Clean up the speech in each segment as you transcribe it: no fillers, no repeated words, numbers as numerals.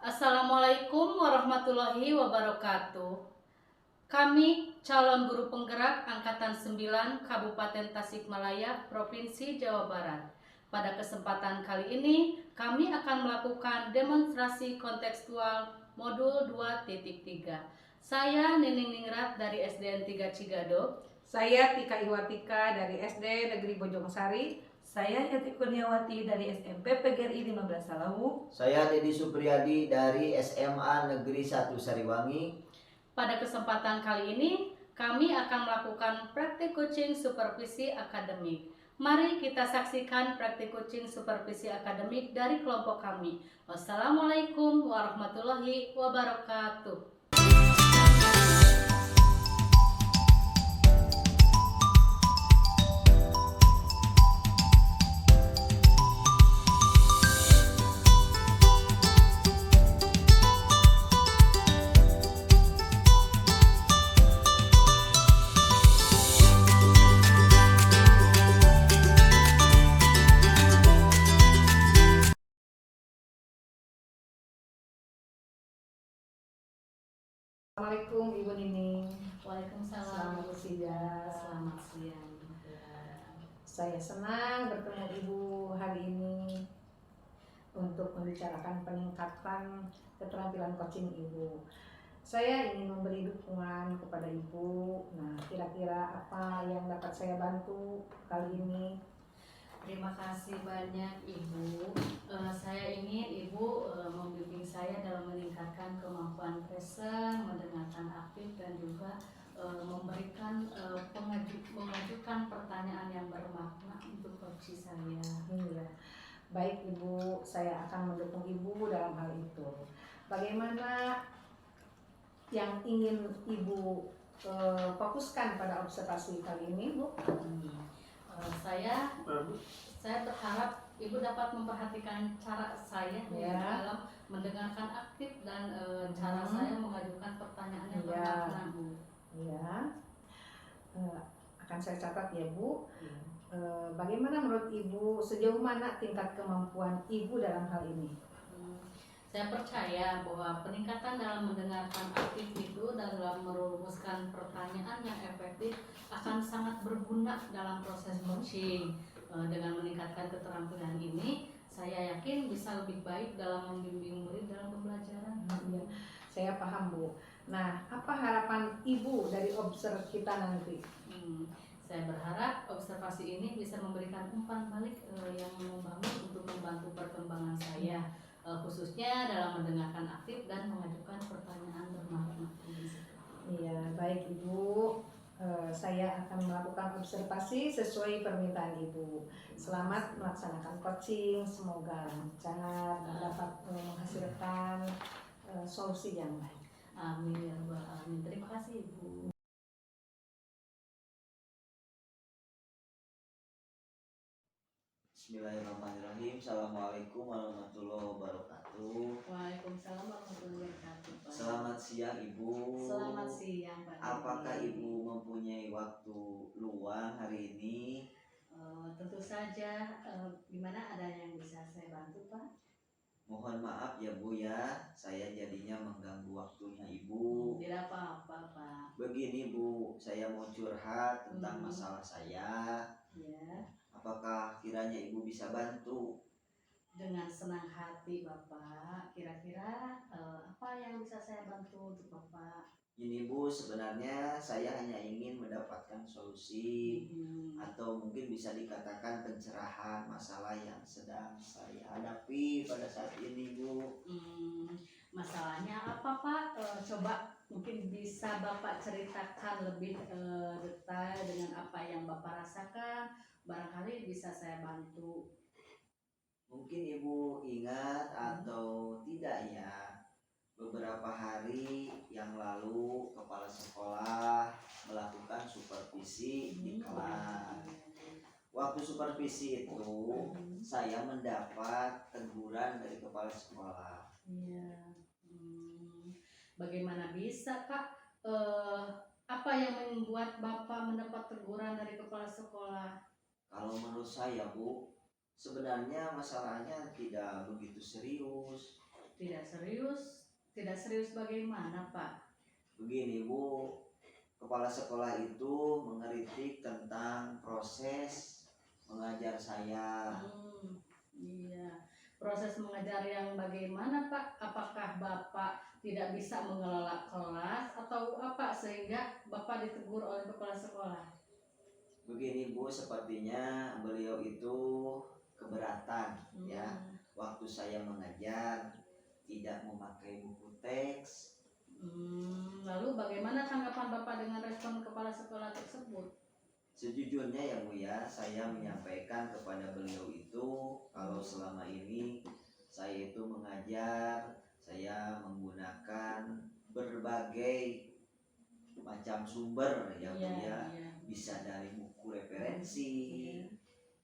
Assalamualaikum warahmatullahi wabarakatuh. Kami calon guru penggerak Angkatan 9 Kabupaten Tasikmalaya, Provinsi Jawa Barat. Pada kesempatan kali ini, kami akan melakukan demonstrasi kontekstual modul 2.3. Saya Nining Ningrat dari SDN 3 Cigado. Saya Tika Iwatika dari SD Negeri Bojongsari. Saya Yati Kurniawati dari SMP PGRI 15 Salawu. Saya Dedi Supriyadi dari SMA Negeri 1 Sariwangi. Pada kesempatan kali ini, kami akan melakukan praktik coaching supervisi akademik. Mari kita saksikan praktik coaching supervisi akademik dari kelompok kami. Wassalamualaikum warahmatullahi wabarakatuh. Assalamualaikum Ibu Nining. Waalaikumsalam. Selamat siang. Selamat siang. Saya senang bertemu Ibu hari ini untuk membicarakan peningkatan keterampilan coaching Ibu. Saya ingin memberi dukungan kepada Ibu. Nah, kira-kira apa yang dapat saya bantu kali ini? Terima kasih banyak Ibu. Saya ingin Ibu membimbing saya dalam meningkatkan kemampuan present, mendengarkan aktif, dan juga memberikan mengajukan pertanyaan yang bermakna untuk coach saya. Iya. Baik Ibu, saya akan mendukung Ibu dalam hal itu. Bagaimana yang ingin Ibu fokuskan pada observasi kali ini, Bu? Saya berharap Ibu dapat memperhatikan cara saya dalam mendengarkan aktif dan cara saya mengajukan pertanyaan yang bermakna, Bu. Ya, akan saya catat ya Bu. Bagaimana menurut Ibu, sejauh mana tingkat kemampuan Ibu dalam hal ini? Saya percaya bahwa peningkatan dalam mendengarkan aktif itu dan dalam merumuskan pertanyaan yang efektif akan sangat berguna dalam proses coaching. Dengan meningkatkan keterampilan ini, saya yakin bisa lebih baik dalam membimbing murid dalam pembelajaran. Ya, saya paham Bu. Nah, apa harapan Ibu dari observ kita nanti? Saya berharap observasi ini bisa memberikan umpan balik yang membangun untuk membantu perkembangan saya, khususnya dalam mendengarkan aktif dan mengajukan pertanyaan bermakna. Iya, baik Ibu. Saya akan melakukan observasi sesuai permintaan Ibu. Selamat melaksanakan coaching, semoga lancar dan dapat menghasilkan solusi yang baik. Amin ya rabbal alamin. Terima kasih Ibu. Bismillahirrahmanirrahim. Assalamualaikum warahmatullahi wabarakatuh. Waalaikumsalam warahmatullahi wabarakatuh. Selamat siang Ibu. Selamat siang Pak. Apakah Ibu mempunyai waktu luang hari ini? Tentu saja. Gimana, ada yang bisa saya bantu Pak? Mohon maaf ya Bu ya, saya jadinya mengganggu waktunya Ibu. Tidak apa-apa Pak. Begini Bu, saya mau curhat tentang masalah saya. Ya. Apakah kiranya Ibu bisa bantu? Dengan senang hati Bapak. Kira-kira apa yang bisa saya bantu untuk Bapak? Ini Bu, sebenarnya saya hanya ingin mendapatkan solusi atau mungkin bisa dikatakan pencerahan masalah yang sedang saya hadapi pada saat ini Bu. Masalahnya apa Pak? Coba mungkin bisa Bapak ceritakan lebih detail dengan apa yang Bapak rasakan. Barangkali bisa saya bantu. Mungkin Ibu ingat atau tidak ya, beberapa hari yang lalu kepala sekolah melakukan supervisi di kelas. Waktu supervisi itu saya mendapat teguran dari kepala sekolah. Iya. Bagaimana bisa Kak? Apa yang membuat Bapak mendapat teguran dari kepala sekolah? Kalau menurut saya Bu, sebenarnya masalahnya tidak begitu serius. Tidak serius? Tidak serius bagaimana, Pak? Begini Bu, kepala sekolah itu mengeritik tentang proses mengajar saya. Iya. Proses mengajar yang bagaimana, Pak? Apakah Bapak tidak bisa mengelola kelas atau apa sehingga Bapak ditegur oleh kepala sekolah? Begini Bu, sepertinya beliau itu keberatan ya. Waktu saya mengajar tidak memakai buku teks. Lalu bagaimana tanggapan Bapak dengan respon kepala sekolah tersebut? Sejujurnya ya Bu ya, saya menyampaikan kepada beliau itu kalau selama ini saya itu mengajar, saya menggunakan berbagai macam sumber ya Bu ya, bisa dari buku referensi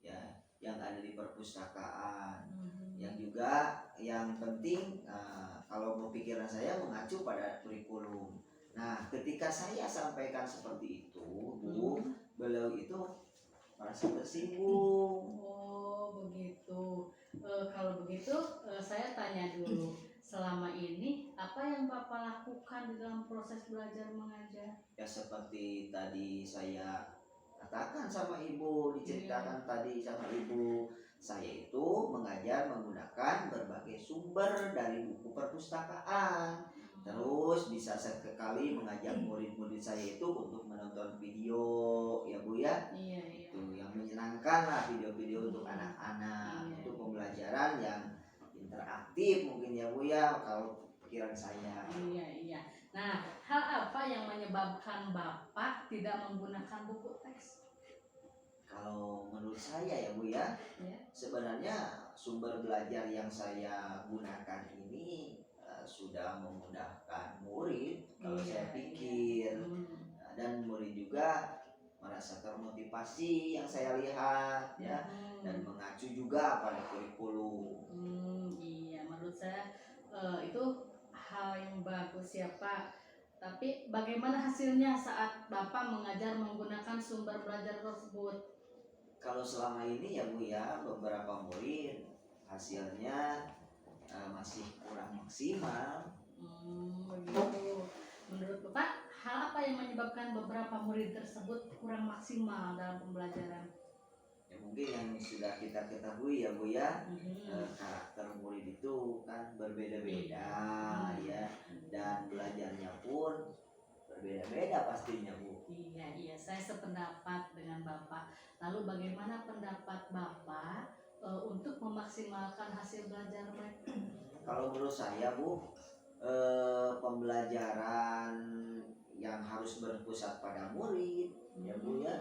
ya yang ada di perpustakaan, yang juga yang penting kalau mau pikiran saya mengacu pada kurikulum. Nah, ketika saya sampaikan seperti itu, Bu, beliau itu merasa tersinggung. Oh, begitu. Kalau begitu, saya tanya dulu. Selama ini, apa yang Bapak lakukan di dalam proses belajar mengajar? Ya seperti tadi saya katakan sama Ibu, diceritakan tadi sama Ibu, saya itu mengajar menggunakan berbagai sumber dari buku perpustakaan. Terus bisa sekali mengajak murid-murid saya itu untuk menonton video ya Bu ya. Iya. Itu yang menyenangkan lah, video-video untuk anak-anak, untuk pembelajaran yang interaktif mungkin ya Bu ya, kalau pikiran saya. Iya. Nah, hal apa yang menyebabkan Bapak tidak menggunakan buku teks? Kalau menurut saya ya Bu ya, sebenarnya sumber belajar yang saya gunakan ini sudah memudahkan murid kalau saya pikir. Dan murid juga merasa termotivasi yang saya lihat ya, dan mengacu juga pada kurikulum. Iya, menurut saya itu hal yang bagus ya Pak. Tapi bagaimana hasilnya saat Bapak mengajar menggunakan sumber belajar tersebut? Kalau selama ini ya Bu ya, beberapa murid hasilnya masih kurang maksimal. Begitu. Menurut Bapak, hal apa yang menyebabkan beberapa murid tersebut kurang maksimal dalam pembelajaran? Ya mungkin yang sudah kita ketahui ya Bu ya, karakter murid itu kan berbeda-beda ya, dan belajarnya pun berbeda-beda pastinya Bu. Iya, saya sependapat dengan Bapak. Lalu bagaimana pendapat Bapak untuk memaksimalkan hasil belajar mereka? Kalau menurut saya Bu, pembelajaran yang harus berpusat pada murid ya Bu ya,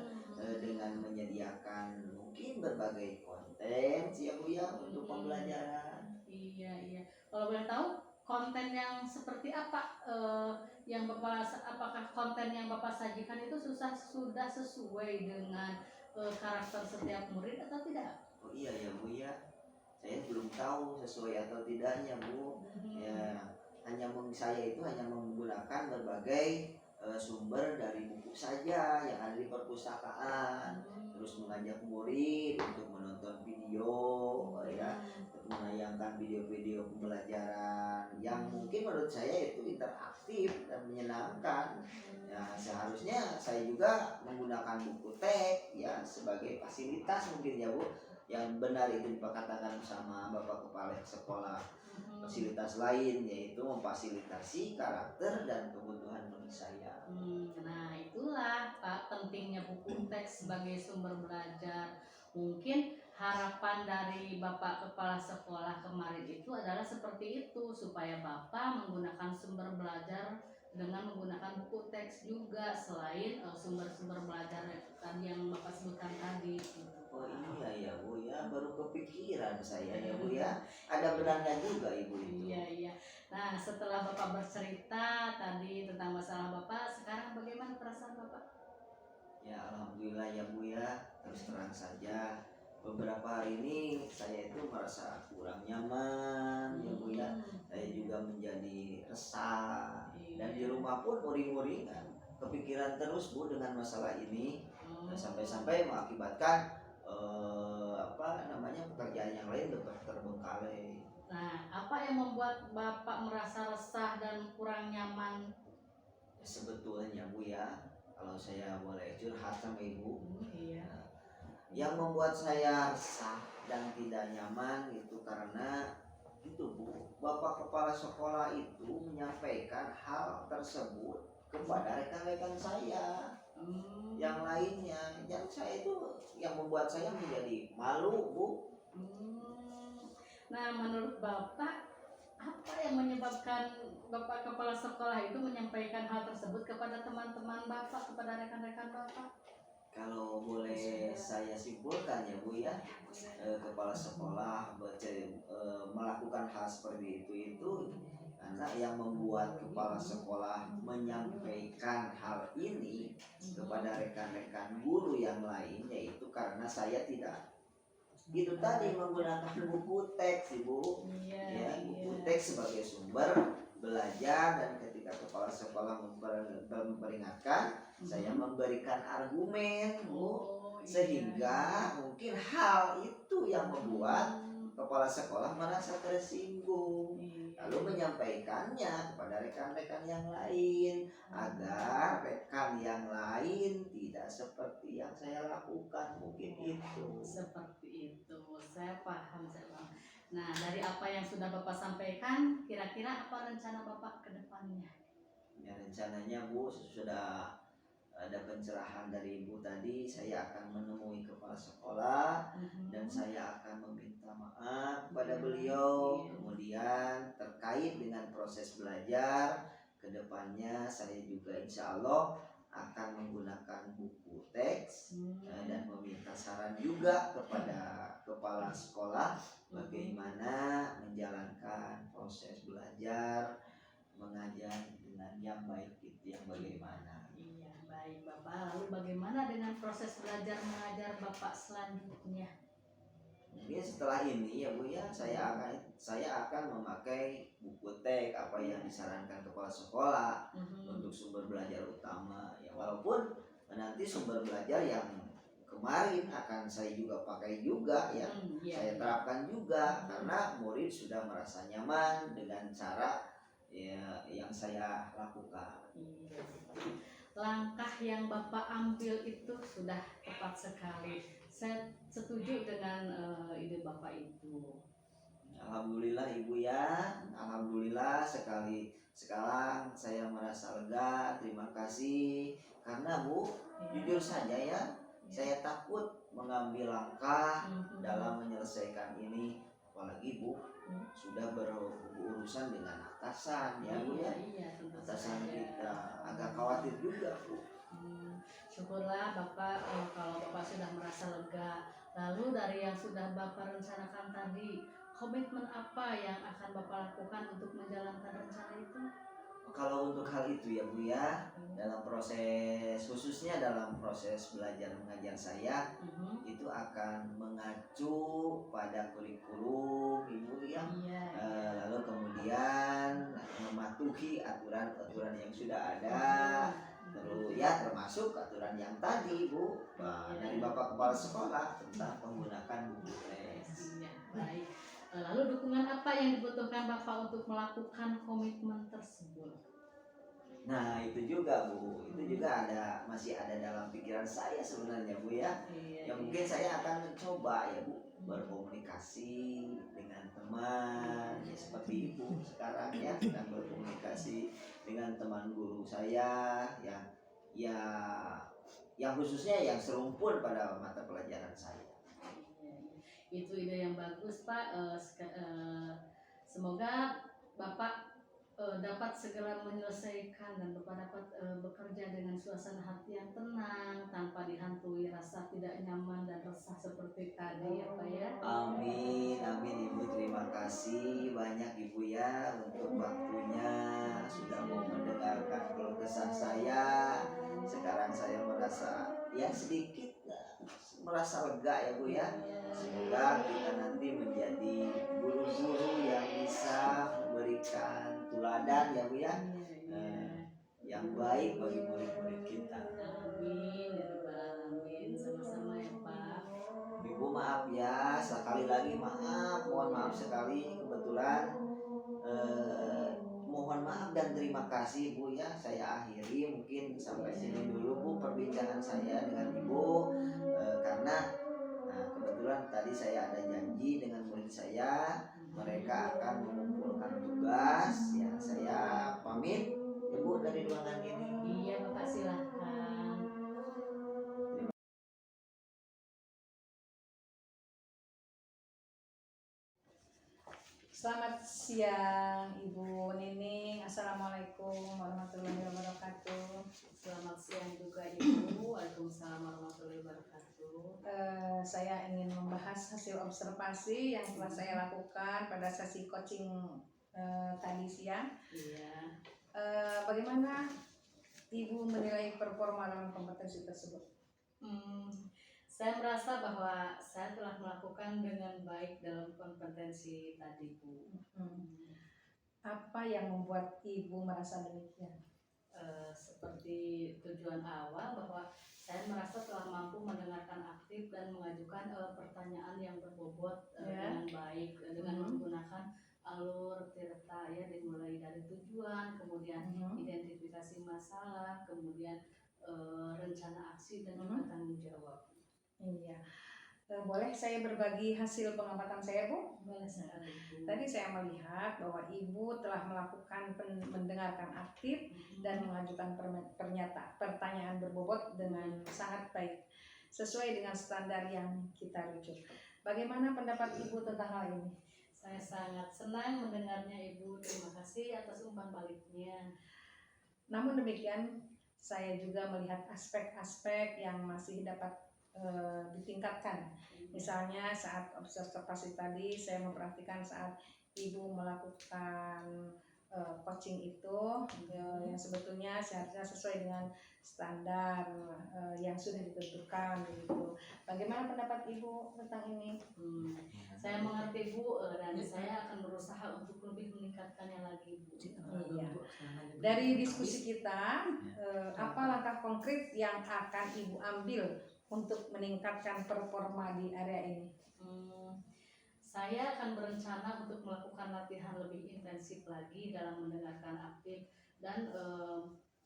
dengan menyediakan mungkin berbagai konten ya Bu ya untuk pembelajaran. Iya. Kalau boleh tahu konten yang seperti apa yang Bapak, apakah konten yang Bapak sajikan itu sudah sesuai dengan karakter setiap murid atau tidak? Oh iya ya Bu ya, saya belum tahu sesuai atau tidaknya Bu. Ya saya itu hanya menggunakan berbagai sumber dari buku saja yang ada di perpustakaan, terus mengajak murid untuk menonton video ya, menayangkan video-video pembelajaran yang mungkin menurut saya itu interaktif dan menyenangkan. Ya seharusnya saya juga menggunakan buku teks ya sebagai fasilitas mungkin ya Bu, yang benar itu dikatakan sama Bapak Kepala Sekolah. Fasilitas lain yaitu memfasilitasi karakter dan kebutuhan murid saya. Nah itulah Pak pentingnya buku teks sebagai sumber belajar. Mungkin harapan dari Bapak Kepala Sekolah kemarin itu adalah seperti itu, supaya Bapak menggunakan sumber belajar dengan menggunakan buku teks juga selain sumber-sumber belajar tadi yang Bapak sebutkan tadi. Oh iya ya Bu ya, baru kepikiran saya ya Bu ya, ada benarnya juga Ibu itu. Iya. Nah setelah Bapak bercerita tadi tentang masalah Bapak, sekarang bagaimana perasaan Bapak? Ya alhamdulillah ya Bu ya, terus terang saja beberapa hari ini saya itu merasa kurang nyaman ya Bu ya, saya juga menjadi resah dan di rumah pun uring-uringan kepikiran terus Bu dengan masalah ini, sampai-sampai mengakibatkan namanya pekerjaan yang lain udah terbengkalai. Nah, apa yang membuat Bapak merasa resah dan kurang nyaman? Ya, sebetulnya Bu ya, kalau saya boleh curhat sama Ibu, Iya. yang membuat saya resah dan tidak nyaman itu karena itu Bu, Bapak Kepala Sekolah itu menyampaikan hal tersebut kepada rekan-rekan saya yang lainnya. Dan saya itu yang membuat saya menjadi malu Bu. Nah, menurut Bapak, apa yang menyebabkan Bapak Kepala Sekolah itu menyampaikan hal tersebut kepada teman-teman Bapak, kepada rekan-rekan Bapak? Kalau boleh saya simpulkan ya Bu ya, kepala sekolah melakukan hal seperti itu karena yang membuat kepala sekolah menyampaikan hal ini kepada rekan-rekan guru yang lain, yaitu karena saya tidak itu tadi menggunakan buku teks Ibu, ya, buku teks sebagai sumber belajar, dan ketika kepala sekolah memperingatkan, saya memberikan argumen Bu, sehingga mungkin hal itu yang membuat kepala sekolah merasa tersinggung, lalu menyampaikannya kepada rekan-rekan yang lain agar rekan yang lain tidak seperti yang saya lakukan, mungkin itu. Seperti itu, saya paham. Nah, dari apa yang sudah Bapak sampaikan, kira-kira apa rencana Bapak ke depannya? Ya, rencananya Bu, sudah ada pencerahan dari Ibu tadi, saya akan menemui kepala sekolah dan saya akan meminta maaf kepada beliau. Kemudian terkait dengan proses belajar ke depannya, saya juga insya Allah akan menggunakan buku teks dan meminta saran juga kepada kepala sekolah bagaimana menjalankan proses belajar mengajar dengan yang baik itu yang bagaimana. Iya, baik Bapak. Lalu bagaimana dengan proses belajar mengajar Bapak selanjutnya? Mungkin setelah ini ya Bu ya, saya akan memakai buku teks apa yang disarankan kepala sekolah untuk sumber belajar utama. Ya walaupun nanti sumber belajar yang kemarin akan saya juga pakai juga ya, saya terapkan juga karena murid sudah merasa nyaman dengan cara ya yang saya lakukan. Langkah yang Bapak ambil itu sudah tepat sekali. Saya setuju dengan ide Bapak itu. Alhamdulillah Ibu ya, alhamdulillah sekarang saya merasa lega, terima kasih karena Bu, jujur saja ya, saya takut mengambil langkah dalam menyelesaikan ini, apalagi Bu sudah berurusan dengan atasan ya Bu ya, atasan kita agak khawatir juga Bu. Syukurlah Bapak, kalau Bapak sudah merasa lega. Lalu dari yang sudah Bapak rencanakan tadi, komitmen apa yang akan Bapak lakukan untuk menjalankan rencana itu? Kalau untuk hal itu ya Bu ya, dalam proses khususnya dalam proses belajar mengajar saya itu akan mengacu pada kurikulum Ibu ya, lalu kemudian mematuhi aturan-aturan yang sudah ada, terus ya termasuk aturan yang tadi Bu dari Bapak Kepala Sekolah tentang menggunakan buku teks. Baik. Lalu dukungan apa yang dibutuhkan Bapak untuk melakukan komitmen tersebut? Nah itu juga Bu, itu juga masih ada dalam pikiran saya sebenarnya Bu ya. Ya mungkin saya akan mencoba ya Bu berkomunikasi dengan teman ya seperti Ibu sekarang ya, sedang berkomunikasi dengan teman guru saya yang khususnya yang serumpun pada mata pelajaran saya. Itu ide yang bagus Pak. Semoga Bapak dapat segera menyelesaikan dan Bapak dapat bekerja dengan suasana hati yang tenang tanpa dihantui rasa tidak nyaman dan resah seperti tadi ya Pak ya. Amin, amin Ibu, terima kasih banyak Ibu ya untuk waktunya sudah mau mendengarkan keluh kesah saya. Sekarang saya merasa ya sedikit merasa lega ya Bu ya. Semoga kita nanti menjadi guru-guru yang bisa memberikan teladan ya Bu ya, yang baik bagi murid-murid kita. Amin, ya Rabbal Alamin. Sama-sama ya Pak. Ibu maaf ya, sekali lagi maaf, mohon maaf sekali kebetulan mohon maaf dan terima kasih Bu ya. Saya akhiri mungkin sampai sini dulu Bu perbincangan saya dengan Ibu, karena kebetulan tadi saya ada janji dengan murid saya, mereka akan mengumpulkan tugas ya. Saya pamit Ibu dari ruangan ini. Iya, Bapak silahkan. Selamat siang Ibu Nining. Assalamualaikum warahmatullahi wabarakatuh. Selamat siang juga Ibu. Waalaikumsalam warahmatullahi wabarakatuh. Saya ingin membahas hasil observasi yang telah saya lakukan pada sesi coaching tadi siang. Iya. Bagaimana Ibu menilai performa dalam kompetensi tersebut? Saya merasa bahwa saya telah melakukan dengan baik dalam kompetensi tadi, Bu. Apa yang membuat Ibu merasa demikian? Seperti tujuan awal bahwa saya merasa telah mampu mendengarkan aktif dan mengajukan pertanyaan yang berbobot dengan baik dengan menggunakan alur tirta ya, dimulai dari tujuan, kemudian identifikasi masalah, kemudian rencana aksi dan juga tanggung jawab. Iya. Boleh saya berbagi hasil pengamatan saya, Bu? Boleh sekali, Bu. Tadi saya melihat bahwa Ibu telah melakukan mendengarkan aktif dan mengajukan pertanyaan berbobot dengan sangat baik, sesuai dengan standar yang kita rujuk. Bagaimana pendapat Ibu tentang hal ini? Saya sangat senang mendengarnya, Ibu. Terima kasih atas umpan baliknya. Namun demikian, saya juga melihat aspek-aspek yang masih dapat ditingkatkan. Misalnya saat observasi tadi saya memperhatikan saat Ibu melakukan coaching itu yang sebetulnya seharusnya sesuai dengan standar yang sudah ditentukan gitu. Bagaimana pendapat Ibu tentang ini? Saya mengerti, Bu, dan saya akan berusaha untuk lebih meningkatkannya lagi, Bu. Iya. Dari diskusi kita, apa langkah konkret yang akan Ibu ambil untuk meningkatkan performa di area ini? Saya akan berencana untuk melakukan latihan lebih intensif lagi dalam mendengarkan aktif dan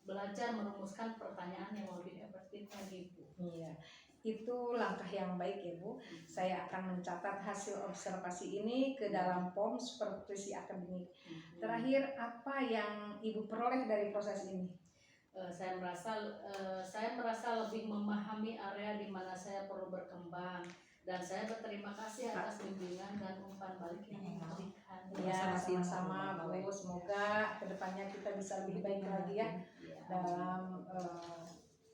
belajar merumuskan pertanyaan yang lebih efektif lagi, Bu. Iya, itu langkah yang baik ya Bu. Saya akan mencatat hasil observasi ini ke dalam form supervisi akademik. Terakhir, apa yang Ibu peroleh dari proses ini? Saya merasa lebih memahami area di mana saya perlu berkembang, dan saya berterima kasih atas bimbingan dan umpan balik yang diberikan. Ya, sama-sama Bu. Semoga kedepannya kita bisa lebih baik lagi ya dalam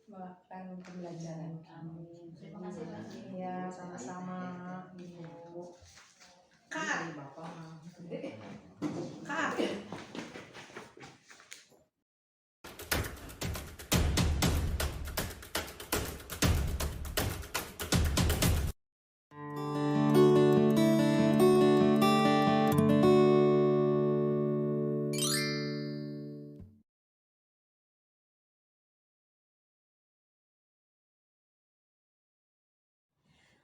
melakukan pembelajaran. Amin. Terima kasih Pak. Ya, sama-sama Ibu. Kak.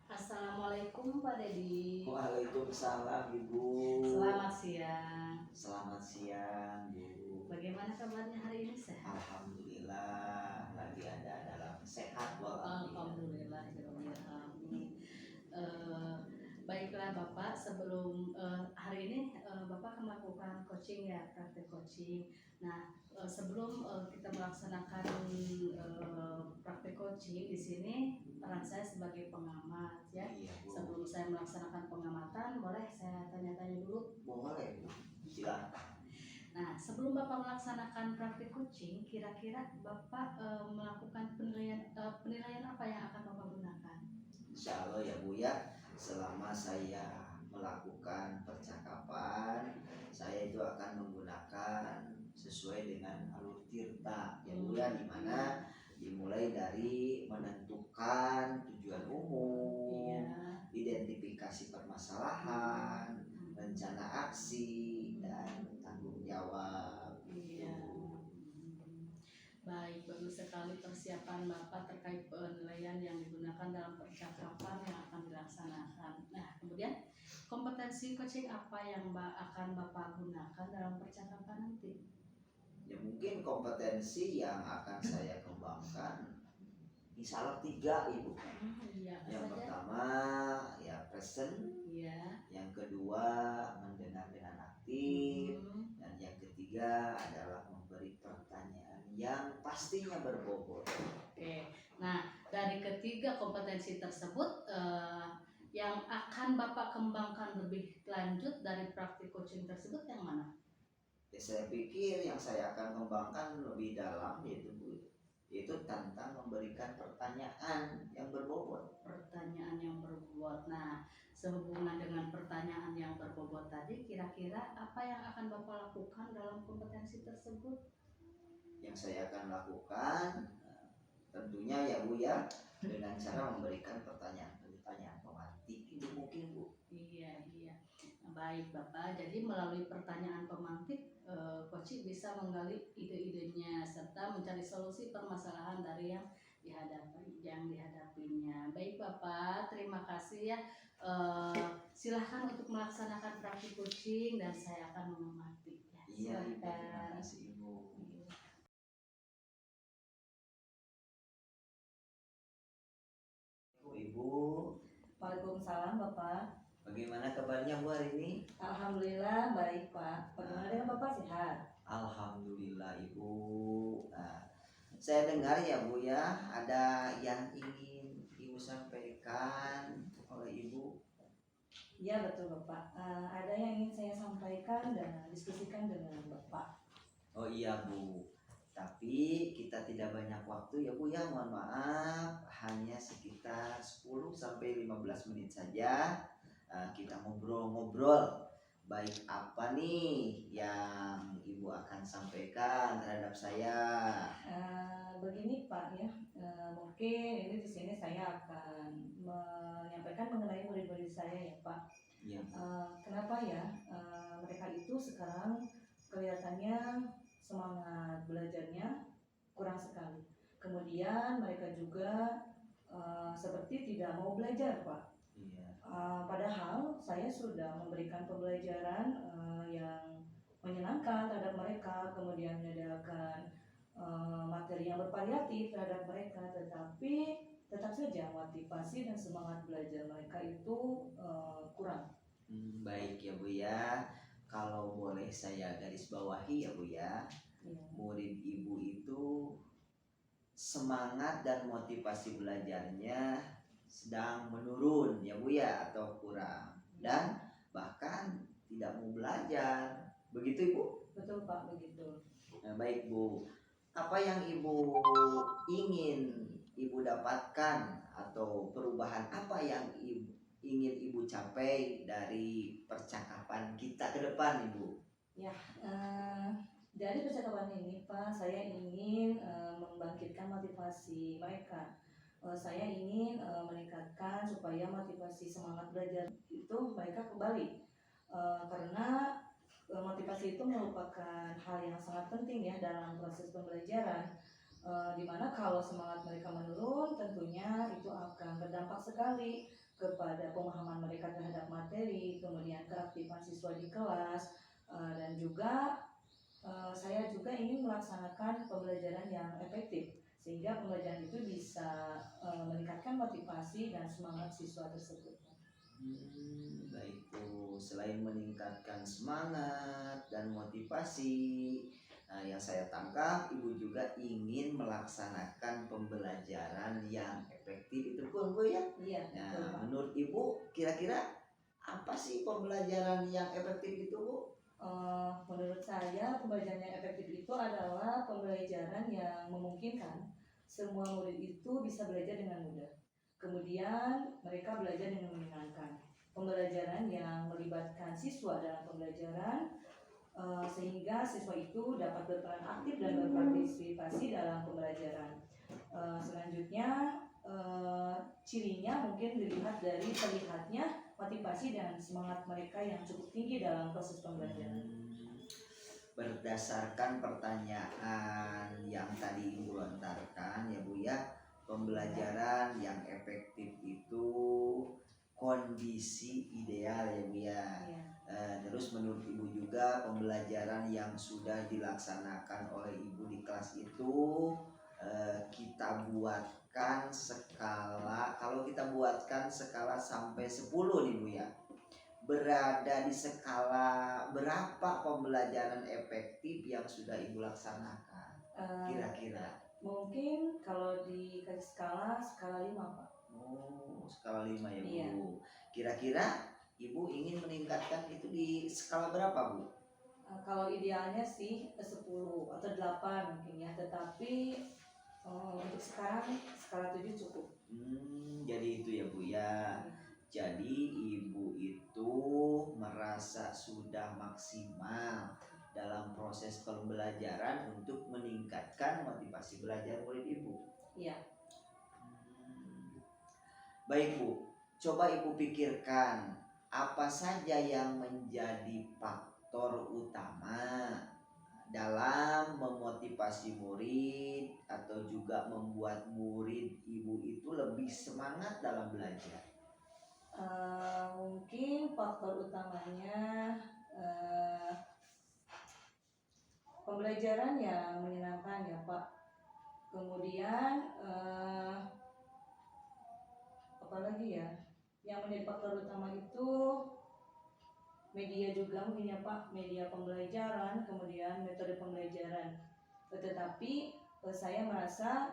Assalamualaikum Pak Dedi. Waalaikumsalam Ibu. Selamat siang. Selamat siang Bu. Bagaimana kabarnya hari ini, sehat? Alhamdulillah lagi ada dalam sehat walafiat. Alhamdulillah. Baiklah Bapak, sebelum hari ini Bapak akan melakukan coaching ya, praktek coaching. Nah, sebelum kita melaksanakan praktek coaching di sini, peran saya sebagai pengamat ya. Iya, Bu. Sebelum saya melaksanakan pengamatan, boleh saya tanya-tanya dulu? Boleh Bu, silakan. Nah, sebelum Bapak melaksanakan praktik coaching, kira-kira Bapak melakukan penilaian apa yang akan Bapak gunakan? Insya Allah ya Bu ya, selama saya melakukan percakapan, saya itu akan menggunakan sesuai dengan alur tirta ya Bu ya, dimana dimulai dari menentukan tujuan umum, identifikasi permasalahan, rencana aksi, dan tanggung jawab. Baik, bagus sekali persiapan Bapak terkait penilaian yang digunakan dalam percakapan yang akan dilaksanakan dilaksanakan. Nah, kemudian kompetensi coaching apa yang akan Bapak gunakan dalam percakapan nanti? Ya mungkin kompetensi yang akan saya kembangkan insya Allah 3 Ibu. Iya, apa Yang saja? pertama ya present, Iya. yang kedua mendengar dengan aktif, Hmm. dan yang ketiga adalah memberi pertanyaan yang pastinya berbobot. Oke. Nah, dari ketiga kompetensi tersebut yang akan Bapak kembangkan lebih lanjut dari praktik coaching tersebut yang mana? Ya, saya pikir yang saya akan kembangkan lebih dalam yaitu tentang memberikan pertanyaan yang berbobot. Pertanyaan yang berbobot. Nah, sehubungan dengan pertanyaan yang berbobot tadi, kira-kira apa yang akan Bapak lakukan dalam kompetensi tersebut? Yang saya akan lakukan tentunya ya Bu ya, dengan cara memberikan pertanyaan-pertanyaan pemantik itu mungkin Bu. Iya. Baik Bapak, jadi melalui pertanyaan pemantik, Coach bisa menggali ide-idenya serta mencari solusi permasalahan dari yang dihadapinya. Baik Bapak, terima kasih ya. Silahkan untuk melaksanakan praktik coaching dan saya akan mengamati. Ya, Iya Ibu, terima silakan. kasih Ibu. Ibu, Waalaikumsalam Bapak. bagaimana kabarnya Bu hari ini? Alhamdulillah baik Pak. Bagaimana dengan Bapak, sehat? Alhamdulillah Ibu. Nah, saya dengar ya Bu ya, ada yang ingin Ibu sampaikan oleh Ibu. Iya betul Bapak. Ada yang ingin saya sampaikan dan diskusikan dengan Bapak. Oh iya Bu, tapi kita tidak banyak waktu ya Bu ya, mohon maaf, hanya sekitar 10-15 menit saja. Kita ngobrol-ngobrol, baik apa nih yang Ibu akan sampaikan terhadap saya. Begini Pak ya, mungkin ini di sini saya akan menyampaikan mengenai murid-murid saya ya Pak. Iya. Kenapa ya mereka itu sekarang kelihatannya semangat belajarnya kurang sekali. Kemudian mereka juga seperti tidak mau belajar Pak. Iya. Padahal saya sudah memberikan pembelajaran yang menyenangkan terhadap mereka, kemudian menyediakan materi yang bervariatif terhadap mereka, tetapi tetap saja motivasi dan semangat belajar mereka itu kurang. Baik ya Bu ya, kalau boleh saya garis bawahi ya Bu ya, murid Ibu itu semangat dan motivasi belajarnya sedang menurun ya Bu ya, atau kurang, dan bahkan tidak mau belajar, begitu Ibu? Betul Pak, begitu. Nah, baik Bu, apa yang Ibu ingin Ibu dapatkan atau perubahan apa yang ingin Ibu capai dari percakapan kita ke depan Ibu? Ya, dari percakapan ini Pak, saya ingin membangkitkan motivasi mereka. Saya ingin meningkatkan supaya motivasi semangat belajar itu mereka kembali. Karena motivasi itu merupakan hal yang sangat penting ya dalam proses pembelajaran. Dimana kalau semangat mereka menurun, tentunya itu akan berdampak sekali kepada pemahaman mereka terhadap materi, kemudian keaktifan siswa di kelas, dan juga saya juga ingin melaksanakan pembelajaran yang efektif sehingga pembelajaran itu bisa meningkatkan motivasi dan semangat siswa tersebut. Baik Bu, selain meningkatkan semangat dan motivasi, yang saya tangkap Ibu juga ingin melaksanakan pembelajaran yang efektif, itu pun Bu ya? Iya. Nah, menurut Ibu kira-kira apa sih pembelajaran yang efektif itu Bu? Menurut saya pembelajaran yang efektif itu adalah pembelajaran yang memungkinkan semua murid itu bisa belajar dengan mudah. Kemudian mereka belajar dengan menyenangkan. Pembelajaran yang melibatkan siswa dalam pembelajaran sehingga siswa itu dapat berperan aktif dan berpartisipasi dalam pembelajaran. Selanjutnya cirinya mungkin dilihat dari terlihatnya motivasi dan semangat mereka yang cukup tinggi dalam proses pembelajaran. Berdasarkan pertanyaan yang tadi Ibu lontarkan ya Bu ya, pembelajaran yang efektif itu kondisi ideal ya Bu ya. Iya. Terus menurut Ibu juga pembelajaran yang sudah dilaksanakan oleh Ibu di kelas itu kita buatkan skala, kalau kita buatkan skala sampai 10 nih Bu ya, berada di skala berapa pembelajaran efektif yang sudah Ibu laksanakan kira-kira? Mungkin kalau dikasih skala 5 Pak. Oh, skala 5 ya Bu. Iya. Kira-kira Ibu ingin meningkatkan itu di skala berapa Bu? Kalau idealnya sih 10 atau 8 mungkin ya, tetapi untuk sekarang skala 7 cukup. Jadi itu ya Bu ya. Jadi Ibu itu merasa sudah maksimal dalam proses pembelajaran untuk meningkatkan motivasi belajar murid Ibu. Iya. Baik Bu, coba Ibu pikirkan apa saja yang menjadi faktor utama dalam memotivasi murid atau juga membuat murid Ibu itu lebih semangat dalam belajar. Mungkin faktor utamanya pembelajaran yang menyenangkan ya Pak. Kemudian apalagi ya yang menjadi faktor utama itu media juga mungkin ya Pak, media pembelajaran, kemudian metode pembelajaran. Tetapi saya merasa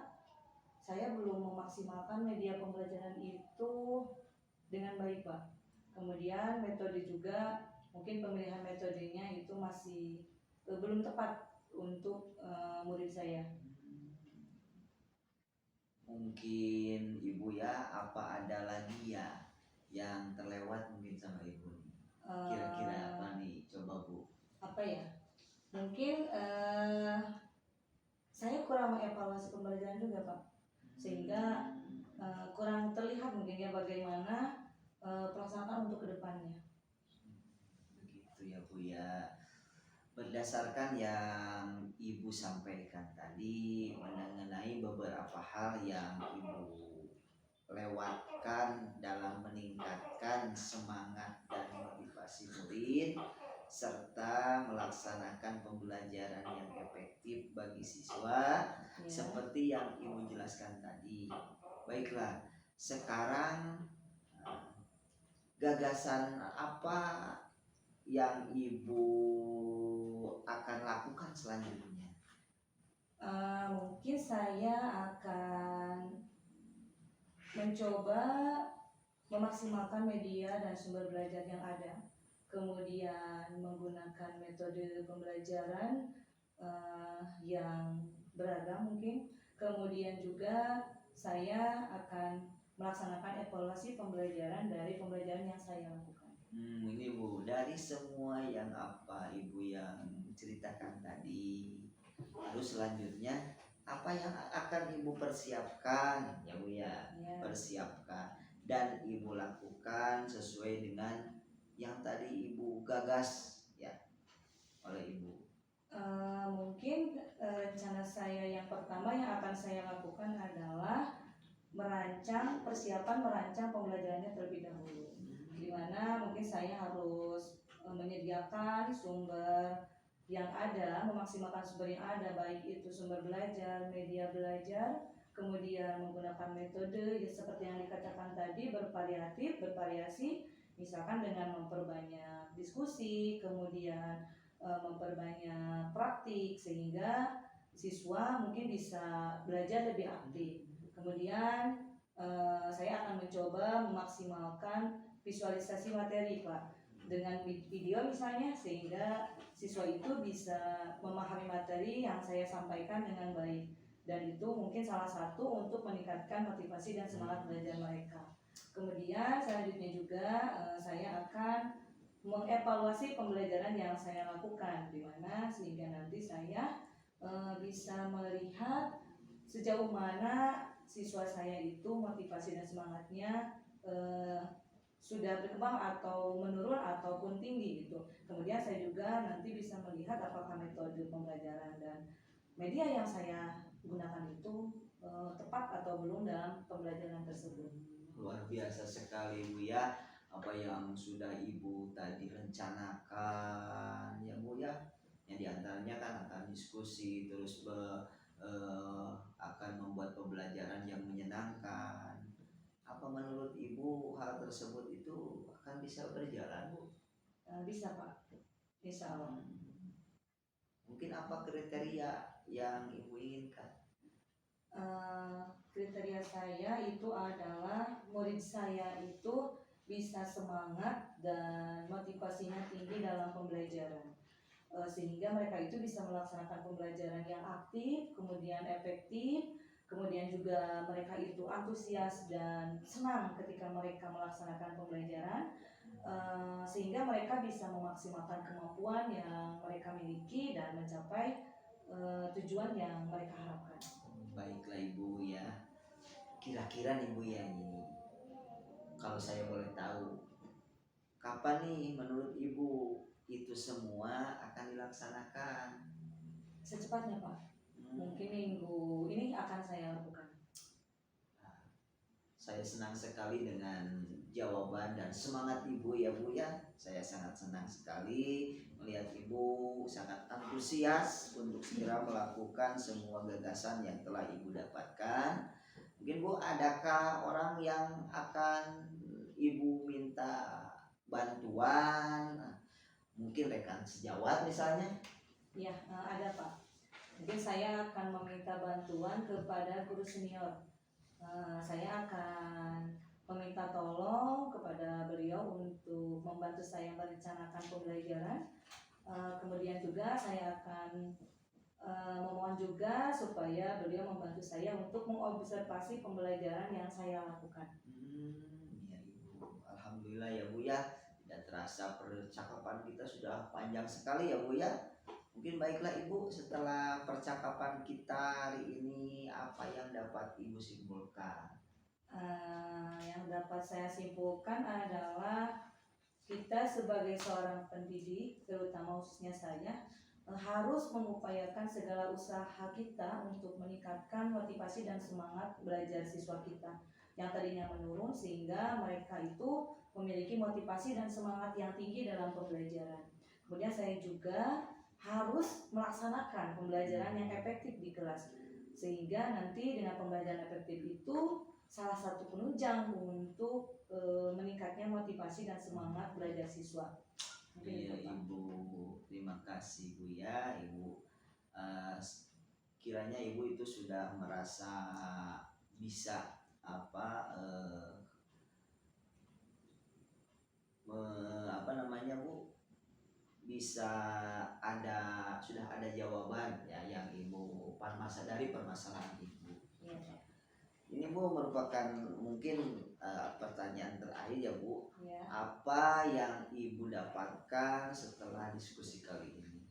saya belum memaksimalkan media pembelajaran itu dengan baik Pak. Kemudian metode juga, mungkin pemilihan metodenya itu masih belum tepat untuk murid saya. Mungkin Ibu ya, apa ada lagi ya yang terlewat mungkin sama Ibu nih? Kira-kira apa nih? Coba Bu. Apa ya? Mungkin saya kurang mengevaluasi pembelajaran juga Pak, sehingga kurang terlihat mungkin ya bagaimana pelaksanaan untuk kedepannya. Begitu ya Bu ya. Berdasarkan yang Ibu sampaikan tadi mengenai beberapa hal yang Ibu lewatkan dalam meningkatkan semangat dan motivasi murid serta melaksanakan pembelajaran yang efektif bagi siswa seperti yang Ibu jelaskan tadi. Baiklah, sekarang gagasan apa yang Ibu akan lakukan selanjutnya? Mungkin saya akan mencoba memaksimalkan media dan sumber belajar yang ada, kemudian menggunakan metode pembelajaran yang beragam mungkin, kemudian juga saya akan melaksanakan evaluasi pembelajaran dari pembelajaran yang saya lakukan. Ini Bu, dari semua yang apa Ibu yang ceritakan tadi, terus selanjutnya apa yang akan Ibu persiapkan ya Bu ya? Persiapkan dan Ibu lakukan sesuai dengan yang tadi Ibu gagas ya oleh Ibu. Mungkin rencana saya yang pertama yang akan saya lakukan adalah merancang pembelajarannya terlebih dahulu, di mana mungkin saya harus menyediakan sumber yang ada, memaksimalkan sumber yang ada, baik itu sumber belajar, media belajar, kemudian menggunakan metode ya seperti yang dikatakan tadi, bervariasi, misalkan dengan memperbanyak diskusi, kemudian memperbanyak praktik sehingga siswa mungkin bisa belajar lebih aktif. Kemudian saya akan mencoba memaksimalkan visualisasi materi Pak, dengan video misalnya, sehingga siswa itu bisa memahami materi yang saya sampaikan dengan baik, dan itu mungkin salah satu untuk meningkatkan motivasi dan semangat belajar mereka. Kemudian selanjutnya juga saya akan mengevaluasi pembelajaran yang saya lakukan, di mana sehingga nanti saya bisa melihat sejauh mana siswa saya itu motivasi dan semangatnya sudah berkembang atau menurun ataupun tinggi gitu. Kemudian saya juga nanti bisa melihat apakah metode pembelajaran dan media yang saya gunakan itu tepat atau belum dalam pembelajaran tersebut. Luar biasa sekali Bu ya, apa yang sudah Ibu tadi rencanakan ya Bu ya. Yang diantaranya kan akan diskusi, terus akan membuat pembelajaran yang menyenangkan. Apa menurut Ibu hal tersebut itu akan bisa berjalan Bu? Bisa Pak, insya Allah. Mungkin apa kriteria yang Ibu inginkan? Kriteria saya itu adalah murid saya itu bisa semangat dan motivasinya tinggi dalam pembelajaran. Sehingga mereka itu bisa melaksanakan pembelajaran yang aktif, kemudian efektif, kemudian juga mereka itu antusias dan senang ketika mereka melaksanakan pembelajaran, sehingga mereka bisa memaksimalkan kemampuan yang mereka miliki dan mencapai tujuan yang mereka harapkan. Baiklah Ibu ya, kira-kira nih Bu ya, ini kalau saya boleh tahu, kapan nih menurut Ibu itu semua akan dilaksanakan? Secepatnya Pak, mungkin minggu ini akan saya lakukan. Saya senang sekali dengan jawaban dan semangat Ibu ya Bu ya. Saya sangat senang sekali melihat Ibu sangat antusias untuk segera melakukan semua gagasan yang telah Ibu dapatkan. Mungkin Bu, adakah orang yang akan Ibu minta bantuan? Mungkin rekan sejawat misalnya? Ya, ada Pak. Mungkin saya akan meminta bantuan kepada guru senior. Saya akan meminta tolong kepada beliau untuk membantu saya merencanakan pembelajaran. Kemudian juga saya akan memohon juga supaya beliau membantu saya untuk mengobservasi pembelajaran yang saya lakukan. Ya Ibu, alhamdulillah ya Bu ya. Tidak terasa percakapan kita sudah panjang sekali ya Bu ya. Mungkin baiklah Ibu, setelah percakapan kita hari ini, apa yang dapat Ibu simpulkan? Yang dapat saya simpulkan adalah kita sebagai seorang pendidik, terutama khususnya saya, harus mengupayakan segala usaha kita untuk meningkatkan motivasi dan semangat belajar siswa kita yang tadinya menurun, sehingga mereka itu memiliki motivasi dan semangat yang tinggi dalam pembelajaran. Kemudian saya juga harus melaksanakan pembelajaran yang efektif di kelas, sehingga nanti dengan pembelajaran efektif itu salah satu penunjang untuk meningkatnya motivasi dan semangat belajar siswa. Iya Ibu, terima kasih Bu ya. Ibu kiranya Ibu itu sudah merasa bisa Bu, bisa sudah ada jawaban ya yang Ibu dari permasalahan Ibu. Iya. Ini Bu merupakan mungkin pertanyaan terakhir ya Bu. Ya. Apa yang Ibu dapatkan setelah diskusi kali ini?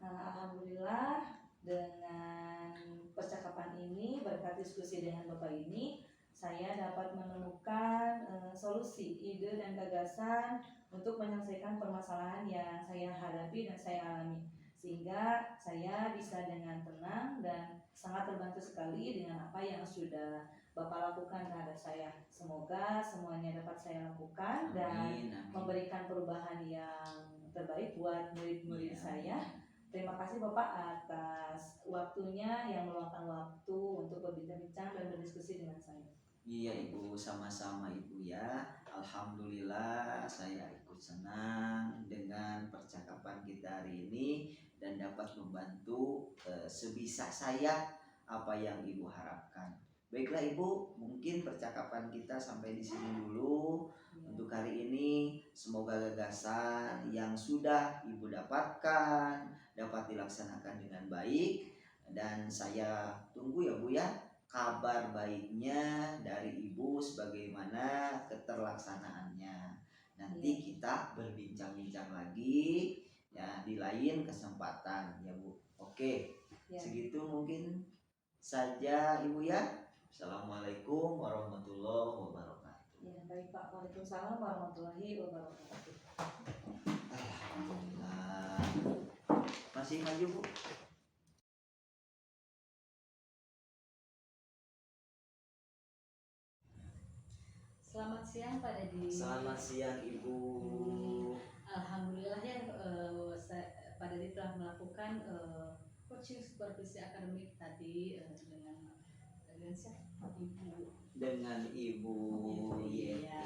Alhamdulillah dengan percakapan ini, berkat diskusi dengan Bapak ini, saya dapat menemukan solusi, ide dan gagasan untuk menyelesaikan permasalahan yang saya hadapi dan saya alami, sehingga saya bisa dengan tenang dan sangat terbantu sekali dengan apa yang sudah Bapak lakukan terhadap saya. Semoga semuanya dapat saya lakukan dan memberikan perubahan yang terbaik buat murid-murid saya. Terima kasih Bapak atas waktunya yang meluangkan waktu untuk berbincang-bincang dan berdiskusi dengan saya. Iya Ibu, sama-sama Ibu ya. Alhamdulillah saya ikut senang dengan percakapan kita hari ini dan dapat membantu sebisa saya apa yang Ibu harapkan. Baiklah Ibu, mungkin percakapan kita sampai di sini dulu untuk hari ini. Semoga gagasan yang sudah Ibu dapatkan dapat dilaksanakan dengan baik, dan saya tunggu ya Bu ya kabar baiknya dari Ibu sebagaimana keterlaksanaannya. Nanti kita berbincang-bincang lagi ya di lain kesempatan ya Bu. Oke, segitu mungkin saja Ibu ya. Assalamualaikum warahmatullahi wabarakatuh. Ya, baik Pak. Waalaikumsalam warahmatullahi wabarakatuh. Alhamdulillah. Masih maju Bu. Selamat siang Pak Dedi. Selamat siang Ibu. Alhamdulillah ya Pak Dedi telah melakukan coaching supervisi akademik tadi dengan siapa? Ibu. Dengan Ibu Iya.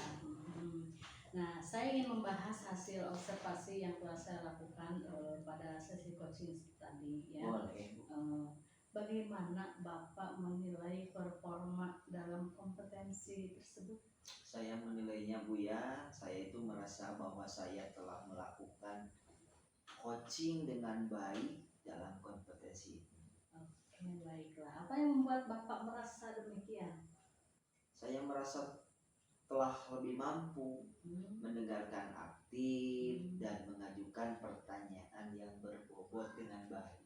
Nah, saya ingin membahas hasil observasi yang telah saya lakukan pada sesi coaching tadi ya. Boleh. Bagaimana Bapak menilai performa dalam kompetensi tersebut? Saya menilainya Bu ya, saya itu merasa bahwa saya telah melakukan coaching dengan baik dalam kompetensi ini. Oke, baiklah. Apa yang membuat Bapak merasa demikian? Saya merasa telah lebih mampu mendengarkan aktif dan mengajukan pertanyaan yang berbobot dengan baik.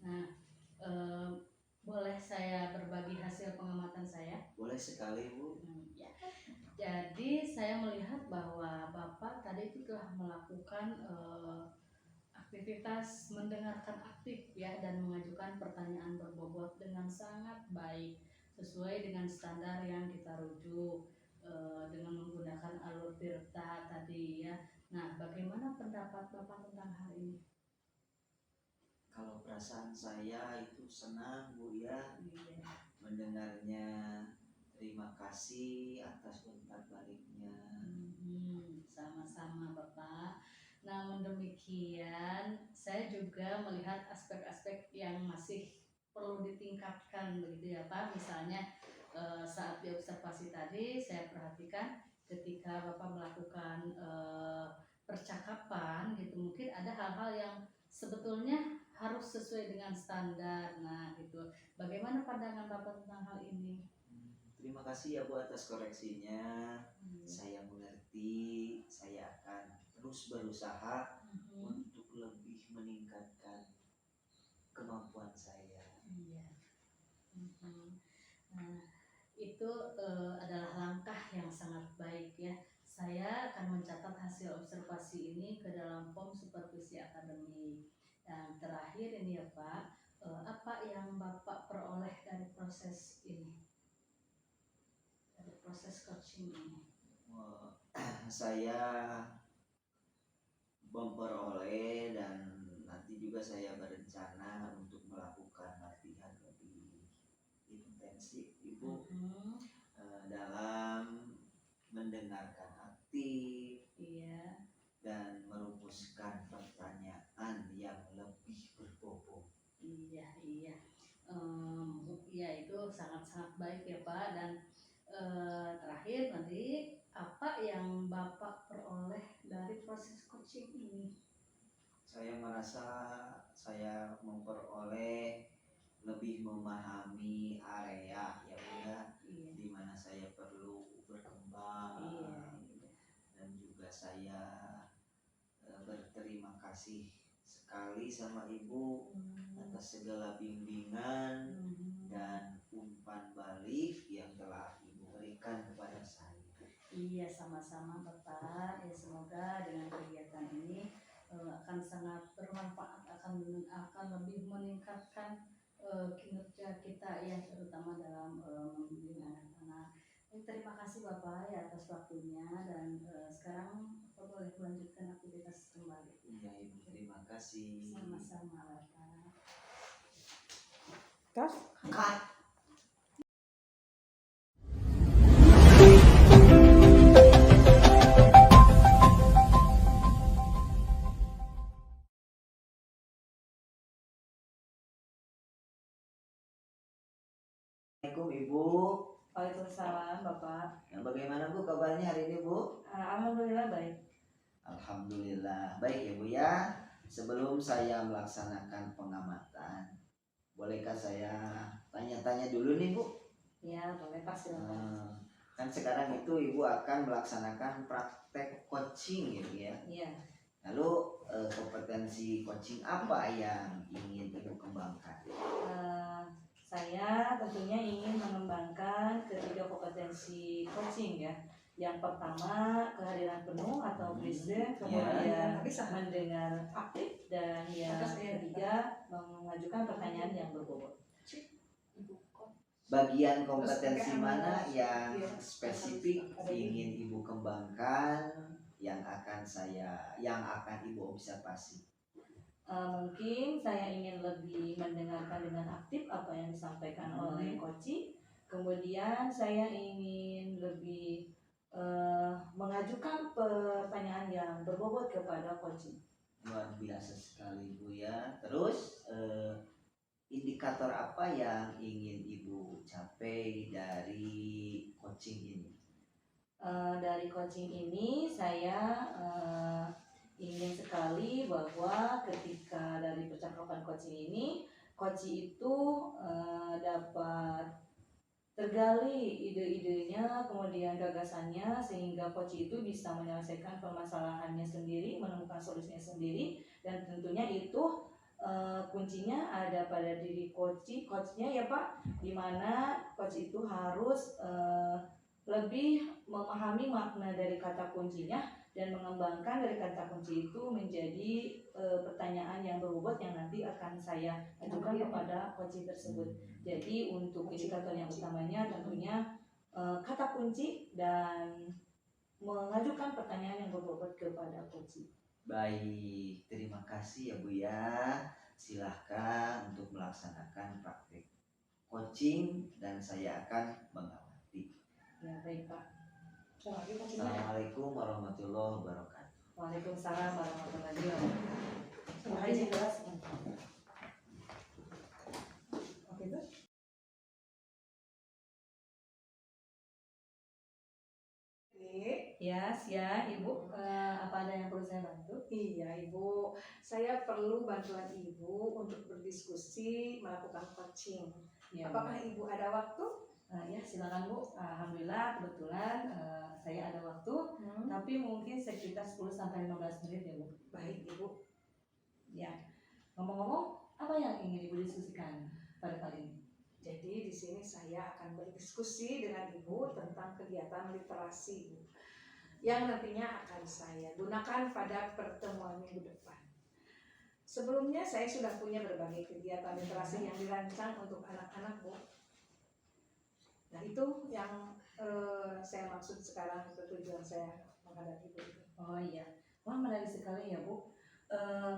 Nah, boleh saya berbagi hasil pengamatan saya? Boleh sekali Bu. Ya. Jadi saya melihat bahwa Bapak tadi itu telah melakukan aktivitas mendengarkan aktif ya dan mengajukan pertanyaan berbobot dengan sangat baik sesuai dengan standar yang kita rujuk dengan menggunakan alur Tirta tadi ya. Nah, bagaimana pendapat Bapak tentang hal ini? Kalau perasaan saya itu senang Bu ya Iya. mendengarnya. Terima kasih atas umpan baliknya. Sama-sama Bapak. Namun demikian, saya juga melihat aspek-aspek yang masih perlu ditingkatkan begitu ya Pak. Misalnya saat di observasi tadi saya perhatikan ketika Bapak melakukan percakapan gitu, mungkin ada hal-hal yang sebetulnya harus sesuai dengan standar. Nah, gitu. Bagaimana pandangan Bapak tentang hal ini? Terima kasih ya Bu atas koreksinya. Saya mengerti, saya akan terus berusaha untuk lebih meningkatkan kemampuan saya. Iya. Nah, itu adalah langkah yang sangat baik ya. Saya akan mencatat hasil observasi ini ke dalam form supervisi akademik. Dan terakhir ini ya Pak, apa yang Bapak peroleh dari proses ini? Dari proses coaching ini? Saya memperoleh dan nanti juga saya berencana untuk melakukan latihan lebih intensif Ibu dalam mendengarkan aktif Iya. dan merumuskan pertanyaan yang lebih berbobot. Iya. Ya itu sangat-sangat baik ya Pak. Dan terakhir nanti apa yang Bapak peroleh dari proses coaching ini? Saya merasa saya memperoleh lebih memahami area ya Bu ya, di mana saya perlu berkembang. Dan juga saya berterima kasih sekali sama Ibu atas segala bimbingan dan umpan balik yang telah Ibu berikan kepada saya. Iya, sama-sama Bapak. Ya, semoga dengan kegiatan ini akan sangat bermanfaat, akan lebih meningkatkan kinerja kita ya, terutama dalam membimbing anak-anak. Terima kasih Bapak ya atas waktunya, dan sekarang Bapak boleh melanjutkan aktivitas kembali. Iya Ibu, terima kasih. Sama-sama Bapak. Cut. Assalamualaikum Ibu. Waalaikumsalam Bapak. Nah, bagaimana Bu kabarnya hari ini Bu? Alhamdulillah baik. Alhamdulillah baik ya Bu ya. Sebelum saya melaksanakan pengamatan, bolehkah saya tanya-tanya dulu nih Bu? Ya boleh Pak, silakan. Kan sekarang itu Ibu akan melaksanakan praktek coaching gitu ya. Iya. Lalu kompetensi coaching apa yang ingin Ibu kembangkan? Saya tentunya ingin mengembangkan ketiga kompetensi coaching ya. Yang pertama kehadiran penuh atau present, kemudian mendengar aktif, dan yang ketiga mengajukan pertanyaan yang berbobot. bagian kompetensi Terus, mana yang iya, spesifik ada di- ingin Ibu kembangkan yang akan Ibu observasi? Mungkin saya ingin lebih mendengarkan dengan aktif apa yang disampaikan oleh Koci. Kemudian saya ingin lebih mengajukan pertanyaan yang berbobot kepada Koci. Luar biasa sekali Bu ya. Terus indikator apa yang ingin Ibu capai dari coaching ini? Dari coaching ini saya ingin sekali bahwa ketika dari percakapan coaching ini, coach itu dapat tergali ide-idenya, kemudian gagasannya, sehingga coach itu bisa menyelesaikan permasalahannya sendiri, menemukan solusinya sendiri, dan tentunya itu kuncinya ada pada diri coachnya ya Pak, dimana coach itu harus lebih memahami makna dari kata kuncinya dan mengembangkan dari kata kunci itu menjadi pertanyaan yang berbobot yang nanti akan saya ajukan kepada coach tersebut. Jadi untuk indikator yang utamanya tentunya kata kunci dan mengajukan pertanyaan yang berbobot kepada coach. Baik, terima kasih ya Bu ya. Silahkan untuk melaksanakan praktik coaching dan saya akan mengawasi. Ya baik Pak. Assalamualaikum warahmatullahi wabarakatuh. Waalaikumsalam warahmatullahi wabarakatuh. Makasih kelas. Oke tuh. Yes, ya Ibu, apa ada yang perlu saya bantu? Iya Ibu, saya perlu bantuan Ibu untuk berdiskusi melakukan coaching. Ya, Apakah Ibu ada waktu? Ya silakan Bu. Alhamdulillah kebetulan saya ada waktu, tapi mungkin sekitar 10-15 menit ya Bu. Baik Ibu. Ya, ngomong-ngomong, apa yang ingin Ibu diskusikan pada kali ini? Jadi di sini saya akan berdiskusi dengan Ibu tentang kegiatan literasi Ibu, yang nantinya akan saya gunakan pada pertemuan minggu depan. Sebelumnya saya sudah punya berbagai kegiatan literasi yang dirancang untuk anak-anak Bu. Nah itu yang saya maksud sekarang, tujuan saya menghadapi Ibu. Oh iya, wah menarik sekali ya Bu.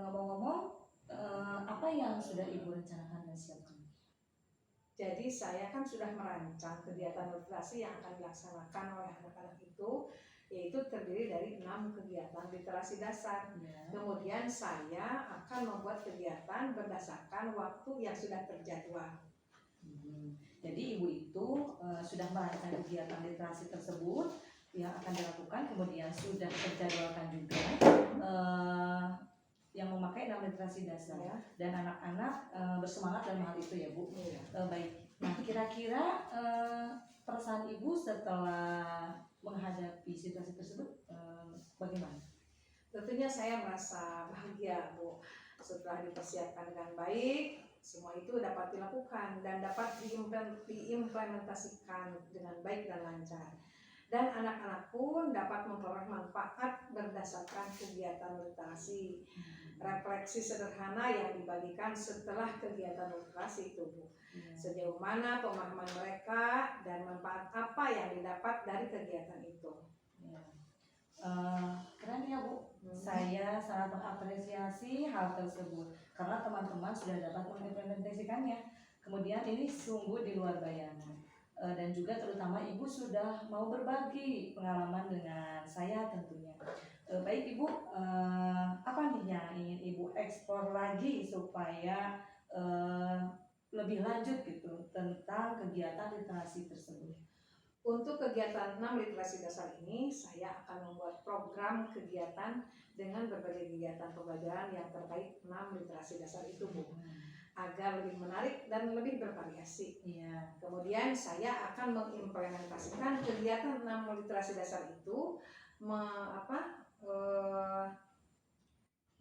Ngomong-ngomong, apa yang sudah Ibu rencanakan dan siapkan? Jadi saya kan sudah merancang kegiatan literasi yang akan dilaksanakan oleh anak-anak itu, yaitu terdiri dari 6 kegiatan literasi dasar. Ya. Kemudian saya akan membuat kegiatan berdasarkan waktu yang sudah terjadwal. Jadi Ibu itu sudah merancang kegiatan literasi tersebut yang akan dilakukan, kemudian sudah terjadwalkan juga yang memakai 6 literasi dasar Ya. dan anak-anak bersemangat dalam hal itu ya Bu. Ya. Baik. Nah kira-kira perasaan Ibu setelah menghadapi situasi tersebut bagaimana? Tentunya saya merasa bahagia Bu, setelah dipersiapkan dengan baik, semua itu dapat dilakukan dan dapat diimplementasikan dengan baik dan lancar. Dan anak-anak pun dapat memperoleh manfaat berdasarkan kegiatan literasi. Refleksi sederhana yang dibagikan setelah kegiatan literasi itu Bu. Sejauh mana pemahaman mereka dan manfaat apa yang didapat dari kegiatan itu. Keren ya Bu. Saya sangat mengapresiasi hal tersebut karena teman-teman sudah dapat mengimplementasikannya. Kemudian ini sungguh di luar bayangan. Dan juga terutama Ibu sudah mau berbagi pengalaman dengan saya tentunya. Baik Ibu, apa nih yang ingin Ibu eksplor lagi supaya lebih lanjut gitu tentang kegiatan literasi tersebut? Untuk kegiatan 6 literasi dasar ini, saya akan membuat program kegiatan dengan berbagai kegiatan pembelajaran yang terkait 6 literasi dasar itu Bu, agar lebih menarik dan lebih bervariasi. Iya. Kemudian saya akan mengimplementasikan kegiatan 6 literasi dasar itu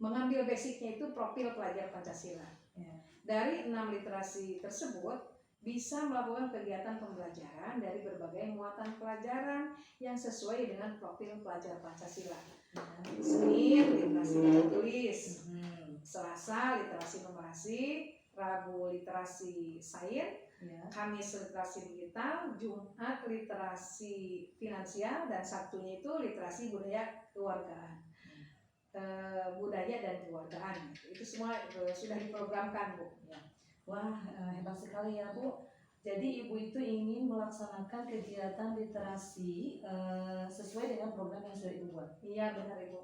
mengambil basicnya itu profil pelajar Pancasila. Ya. Dari 6 literasi tersebut bisa melakukan kegiatan pembelajaran dari berbagai muatan pelajaran yang sesuai dengan profil pelajar Pancasila. Senin, literasi baca tulis. Selasa, literasi numerasi. Rabu literasi sains, Ya. Kamis literasi digital, Jumat literasi finansial, dan Sabtunya itu literasi budaya kewargaan. Budaya dan kewargaan itu semua sudah diprogramkan, Bu. Ya. Wah, hebat sekali ya Bu. Jadi Ibu itu ingin melaksanakan kegiatan literasi sesuai dengan program yang sudah Ibu buat. Iya, benar Ibu.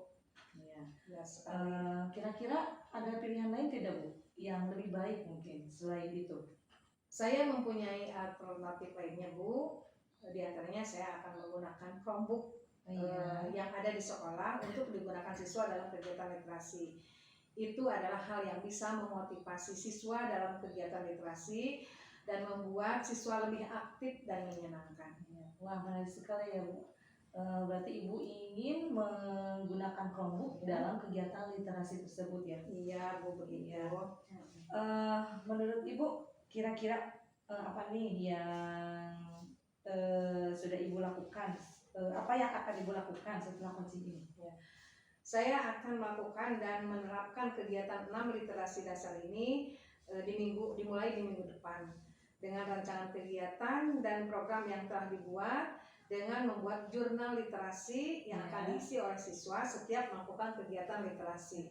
Ya. Ya, sekali. Kira-kira ada pilihan lain tidak Bu yang lebih baik mungkin selain itu? Saya mempunyai alternatif lainnya, Bu. Di antaranya saya akan menggunakan Chromebook yang ada di sekolah untuk digunakan siswa dalam kegiatan literasi. Itu adalah hal yang bisa memotivasi siswa dalam kegiatan literasi dan membuat siswa lebih aktif dan menyenangkan. Wah, menarik sekali ya Bu. Berarti Ibu ingin menggunakan Chromebook dalam kegiatan literasi tersebut ya? Iya, Bu, begitu. Menurut Ibu, kira-kira apa nih yang sudah Ibu lakukan? Apa yang akan Ibu lakukan setelah coaching ini? Saya akan melakukan dan menerapkan kegiatan 6 literasi dasar ini dimulai di minggu depan dengan rancangan kegiatan dan program yang telah dibuat dengan membuat jurnal literasi yang akan diisi oleh siswa setiap melakukan kegiatan literasi.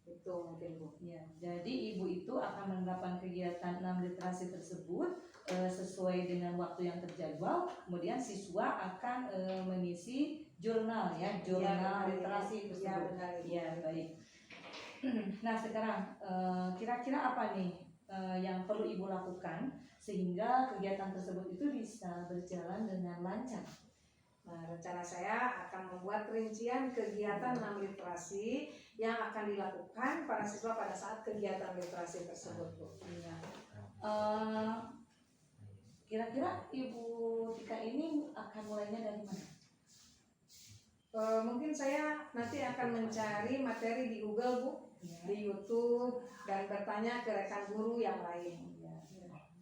Itu mungkin Bu. Ya, jadi Ibu itu akan menerapkan kegiatan 6 literasi tersebut sesuai dengan waktu yang terjadwal. Kemudian siswa akan mengisi jurnal ya, jurnal literasi tersebut. Ya, benar. Ya, baik. Nah, sekarang kira-kira apa nih yang perlu Ibu lakukan sehingga kegiatan tersebut itu bisa berjalan dengan lancar? Nah, rencana saya akan membuat rincian kegiatan 6 literasi yang akan dilakukan para siswa pada saat kegiatan literasi tersebut, Bu. Kira-kira Ibu Tika ini akan mulainya dari mana? Mungkin saya nanti akan mencari materi di Google, Bu, di YouTube, dan bertanya ke rekan guru yang lain.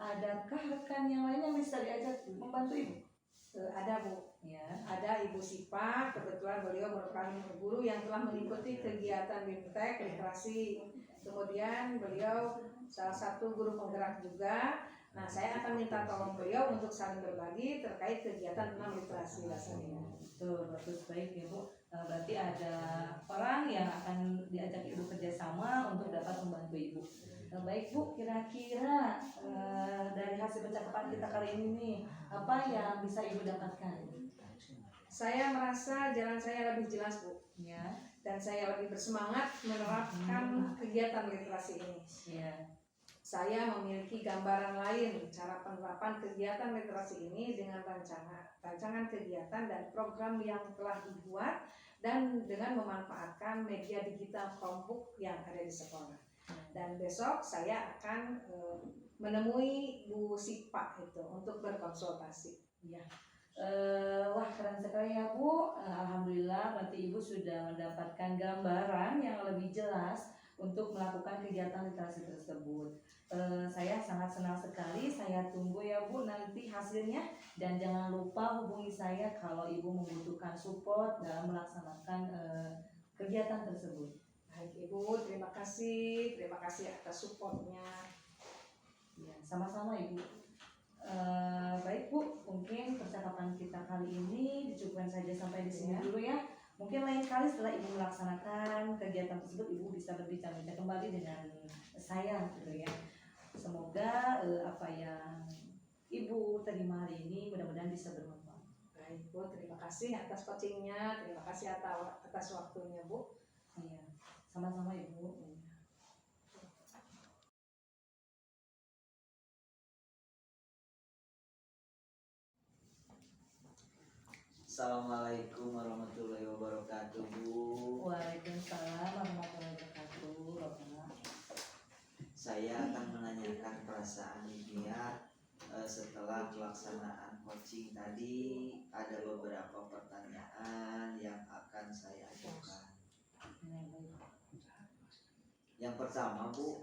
Adakah rekan yang lain yang bisa diajak membantu Ibu? Ada, Bu. Ya. Ada Ibu Sipa, kebetulan beliau merupakan guru yang telah mengikuti kegiatan BIMTEK literasi. Kemudian beliau salah satu guru penggerak juga. Nah, saya akan minta tolong beliau untuk saling berbagi terkait kegiatan 6 literasi dasar ini. Betul, bagus, baik ya Bu. Berarti ada orang yang akan diajak Ibu kerjasama untuk dapat membantu Ibu. Baik Bu, kira-kira dari hasil percakapan kita kali ini nih, apa yang bisa Ibu dapatkan? Saya merasa jalan saya lebih jelas, Bu. Ya. Dan saya lebih bersemangat menerapkan kegiatan literasi ini. Ya. Saya memiliki gambaran lain cara penerapan kegiatan literasi ini dengan rancangan kegiatan dan program yang telah dibuat dan dengan memanfaatkan media digital Chromebook yang ada di sekolah. Dan besok saya akan menemui Bu Sipa itu untuk berkonsultasi. Ya. Wah, keren sekali ya Bu. Alhamdulillah berarti Ibu sudah mendapatkan gambaran yang lebih jelas untuk melakukan kegiatan literasi tersebut. Saya sangat senang sekali. Saya tunggu ya Bu nanti hasilnya, dan jangan lupa hubungi saya kalau Ibu membutuhkan support dalam melaksanakan kegiatan tersebut. Baik Ibu, terima kasih atas supportnya. Ya, sama-sama Ibu. Baik Bu, mungkin percakapan kita kali ini dicukupkan saja sampai di sini dulu ya. Mungkin lain kali setelah Ibu melaksanakan kegiatan tersebut, Ibu bisa berbincang-bincang kembali dengan saya gitu ya. Semoga apa yang Ibu terima hari ini mudah-mudahan bisa bermanfaat. Baik Bu, terima kasih atas coachingnya, terima kasih atas waktunya Bu. Iya, sama-sama Ibu. Assalamualaikum warahmatullahi wabarakatuh, Bu. Waalaikumsalam warahmatullahi wabarakatuh, Bapak. Saya akan menanyakan perasaan Ibu ya. Setelah pelaksanaan coaching tadi, ada beberapa pertanyaan yang akan saya ajukan. Yang pertama, Bu,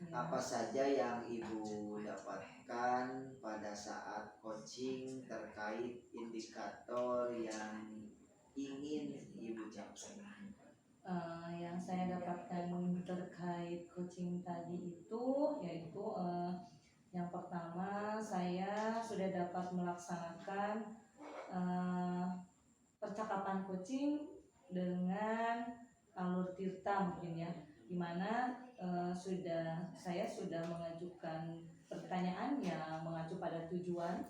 apa saja yang Ibu dapatkan pada saat coaching terkait indikator yang ingin Ibu capai? Yang saya dapatkan terkait coaching tadi itu yaitu yang pertama saya sudah dapat melaksanakan percakapan coaching dengan alur Tirta mungkin ya, dimana saya sudah mengajukan pertanyaan yang mengacu pada tujuan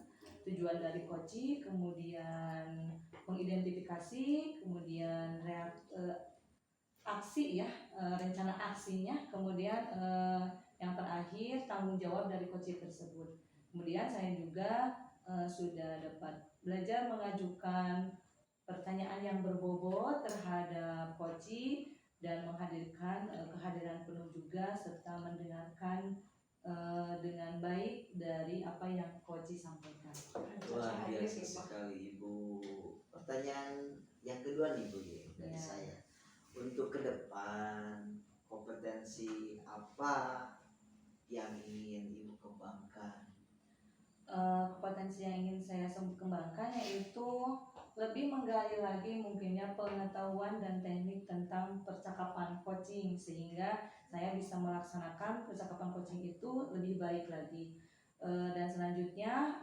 dari coaching, kemudian mengidentifikasi, kemudian aksi ya, rencana aksinya, kemudian yang terakhir tanggung jawab dari coaching tersebut. Kemudian saya juga sudah dapat belajar mengajukan pertanyaan yang berbobot terhadap coaching dan menghadirkan kehadiran penuh juga serta mendengarkan dengan baik dari apa yang coaching sampaikan. Luar biasa sekali Ibu. Pertanyaan yang kedua nih Bu ya, dari saya. Untuk ke depan kompetensi apa yang ingin Ibu kembangkan? Kompetensi yang ingin saya kembangkan yaitu lebih menggali lagi mungkinnya pengetahuan dan teknik tentang percakapan coaching sehingga saya bisa melaksanakan percakapan coaching itu lebih baik lagi. Dan selanjutnya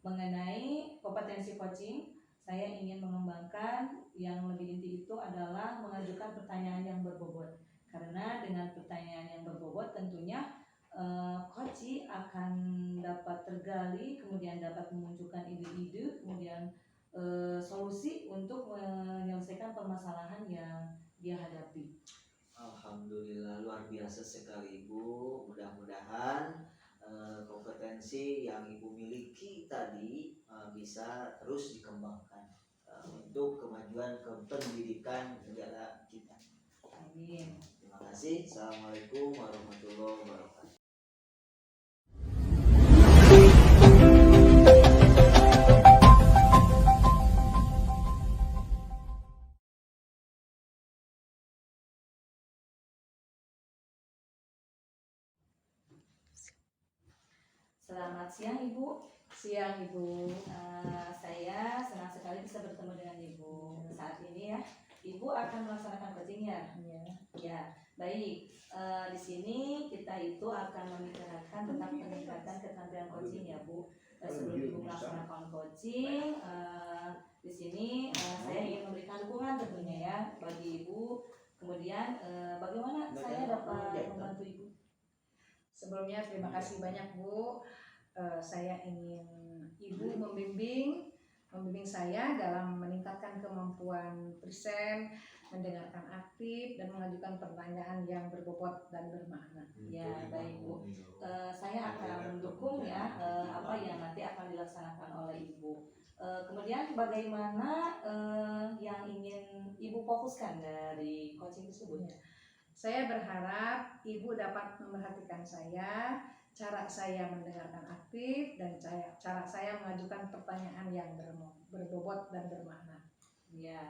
mengenai kompetensi coaching, saya ingin mengembangkan yang lebih inti itu adalah mengajukan pertanyaan yang berbobot, karena dengan pertanyaan yang berbobot tentunya coaching akan dapat tergali, kemudian dapat memunculkan ide-ide, kemudian solusi untuk menyelesaikan permasalahan yang dia hadapi. Alhamdulillah, luar biasa sekali Ibu. Mudah-mudahan kompetensi yang Ibu miliki tadi bisa terus dikembangkan untuk kemajuan pendidikan negara kita. Amin. Terima kasih. Assalamualaikum warahmatullahi wabarakatuh. Selamat siang Ibu. Siang Ibu. Saya senang sekali bisa bertemu dengan Ibu saat ini ya. Ibu akan melaksanakan coaching ya? Ya, baik. Di sini kita itu akan membicarakan tentang peningkatan keterampilan coaching ya Bu. Sebelum Ibu melaksanakan coaching, di sini saya ingin memberikan dukungan tentunya ya bagi Ibu. Kemudian bagaimana saya dapat membantu Ibu? Sebelumnya terima kasih banyak Bu. Saya ingin Ibu membimbing saya dalam meningkatkan kemampuan present, mendengarkan aktif, dan mengajukan pertanyaan yang berbobot dan bermakna. Ya, baik Bu. Saya akan mendukung ya apa yang nanti akan dilaksanakan oleh Ibu. Kemudian bagaimana yang ingin Ibu fokuskan dari coaching tersebut? Saya berharap Ibu dapat memerhatikan saya, cara saya mendengarkan aktif, dan cara saya mengajukan pertanyaan yang berbobot dan bermakna. Ya.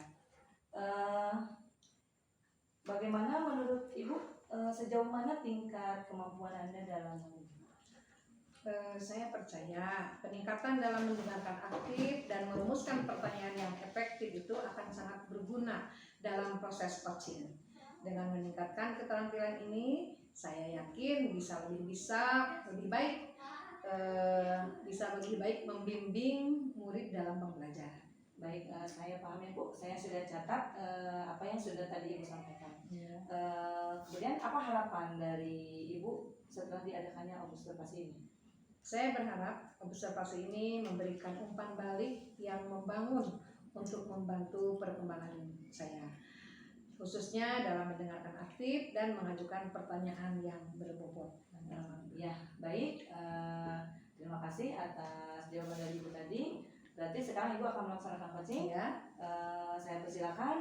Bagaimana menurut Ibu sejauh mana tingkat kemampuan Anda dalam saya percaya peningkatan dalam mendengarkan aktif dan merumuskan pertanyaan yang efektif itu akan sangat berguna dalam proses coaching. Dengan meningkatkan keterampilan ini, saya yakin bisa lebih baik membimbing murid dalam pembelajaran. Baik, saya paham ya Bu. Saya sudah catat apa yang sudah tadi Ibu sampaikan. Kemudian apa harapan dari Ibu setelah diadakannya observasi ini? Saya berharap observasi ini memberikan umpan balik yang membangun untuk membantu perkembangan saya, khususnya dalam mendengarkan aktif dan mengajukan pertanyaan yang berbobot. Ya, baik. Terima kasih atas jawaban dari Ibu tadi. Berarti sekarang Ibu akan melaksanakan coaching. Ya. Saya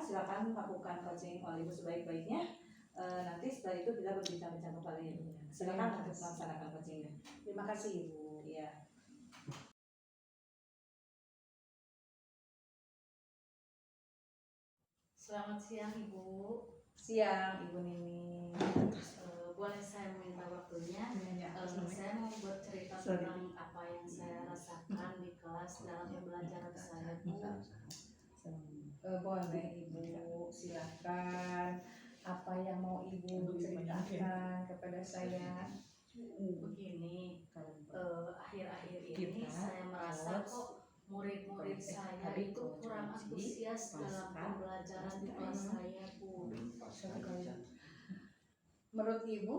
silakan lakukan coaching oleh Ibu sebaik-baiknya. Nanti setelah itu kita berbincang-bincang kembali. Silakan untuk melaksanakan coachingnya. Terima kasih Ibu. Iya. Selamat siang Ibu. Siang Ibu Nini. Boleh saya meminta waktunya? Saya mau bercerita tentang apa yang saya rasakan di kelas dalam pembelajaran saya Bu. Boleh Ibu. Silakan. Apa yang mau Ibu ceritakan kepada saya? Begini, akhir-akhir ini saya merasa kok murid-murid saya itu kurang antusias dalam pembelajaran di kelas saya, Bu. Menurut Ibu,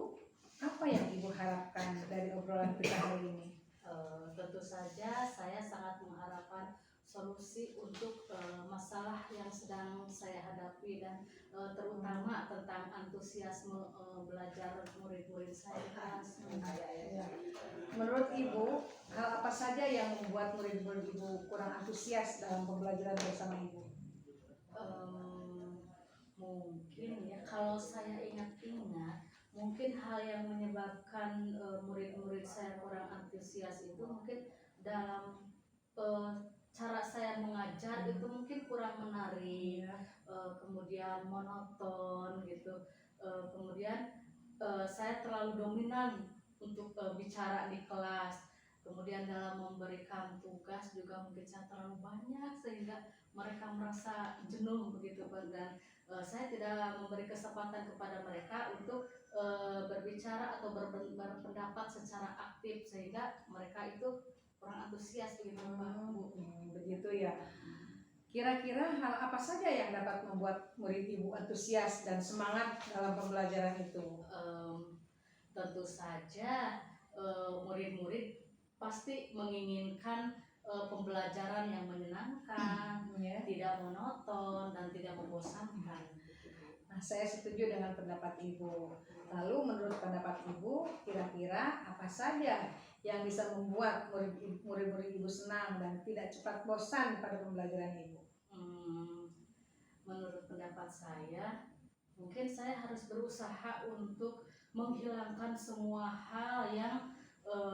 apa yang Ibu harapkan dari obrolan kita hari ini? Tentu saja saya sangat mengharapkan solusi untuk masalah yang sedang saya hadapi dan terutama tentang antusiasme belajar murid-murid saya di kelas. Ya. Menurut Ibu, hal apa saja yang membuat murid-murid Ibu kurang antusias dalam pembelajaran bersama Ibu? Mungkin ya, kalau saya ingat-ingat, mungkin hal yang menyebabkan murid-murid saya kurang antusias itu mungkin dalam cara saya mengajar itu mungkin kurang menarik, kemudian monoton gitu, kemudian saya terlalu dominan untuk bicara di kelas, kemudian dalam memberikan tugas juga mungkin saya terlalu banyak sehingga mereka merasa jenuh begitu, dan saya tidak memberi kesempatan kepada mereka untuk berbicara atau berpendapat secara aktif sehingga mereka itu kurang antusias begitu, Pak, Bu. Begitu ya. Kira-kira hal apa saja yang dapat membuat murid Ibu antusias dan semangat dalam pembelajaran itu? Tentu saja murid-murid pasti menginginkan pembelajaran yang menyenangkan, tidak monoton dan tidak membosankan. Nah, saya setuju dengan pendapat Ibu. Lalu menurut pendapat Ibu, kira-kira apa saja yang bisa membuat murid-murid Ibu senang dan tidak cepat bosan pada pembelajaran Ibu? Menurut pendapat saya, mungkin saya harus berusaha untuk menghilangkan semua hal yang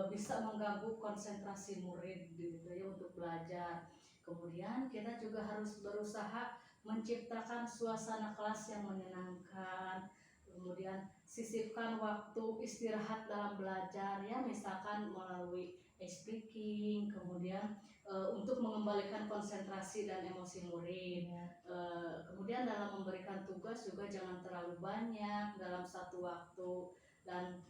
bisa mengganggu konsentrasi murid gitu ya untuk belajar. Kemudian kita juga harus berusaha menciptakan suasana kelas yang menyenangkan. Kemudian sisipkan waktu istirahat dalam belajar ya, misalkan melalui speaking, kemudian untuk mengembalikan konsentrasi dan emosi murid. Kemudian dalam memberikan tugas juga jangan terlalu banyak dalam satu waktu, dan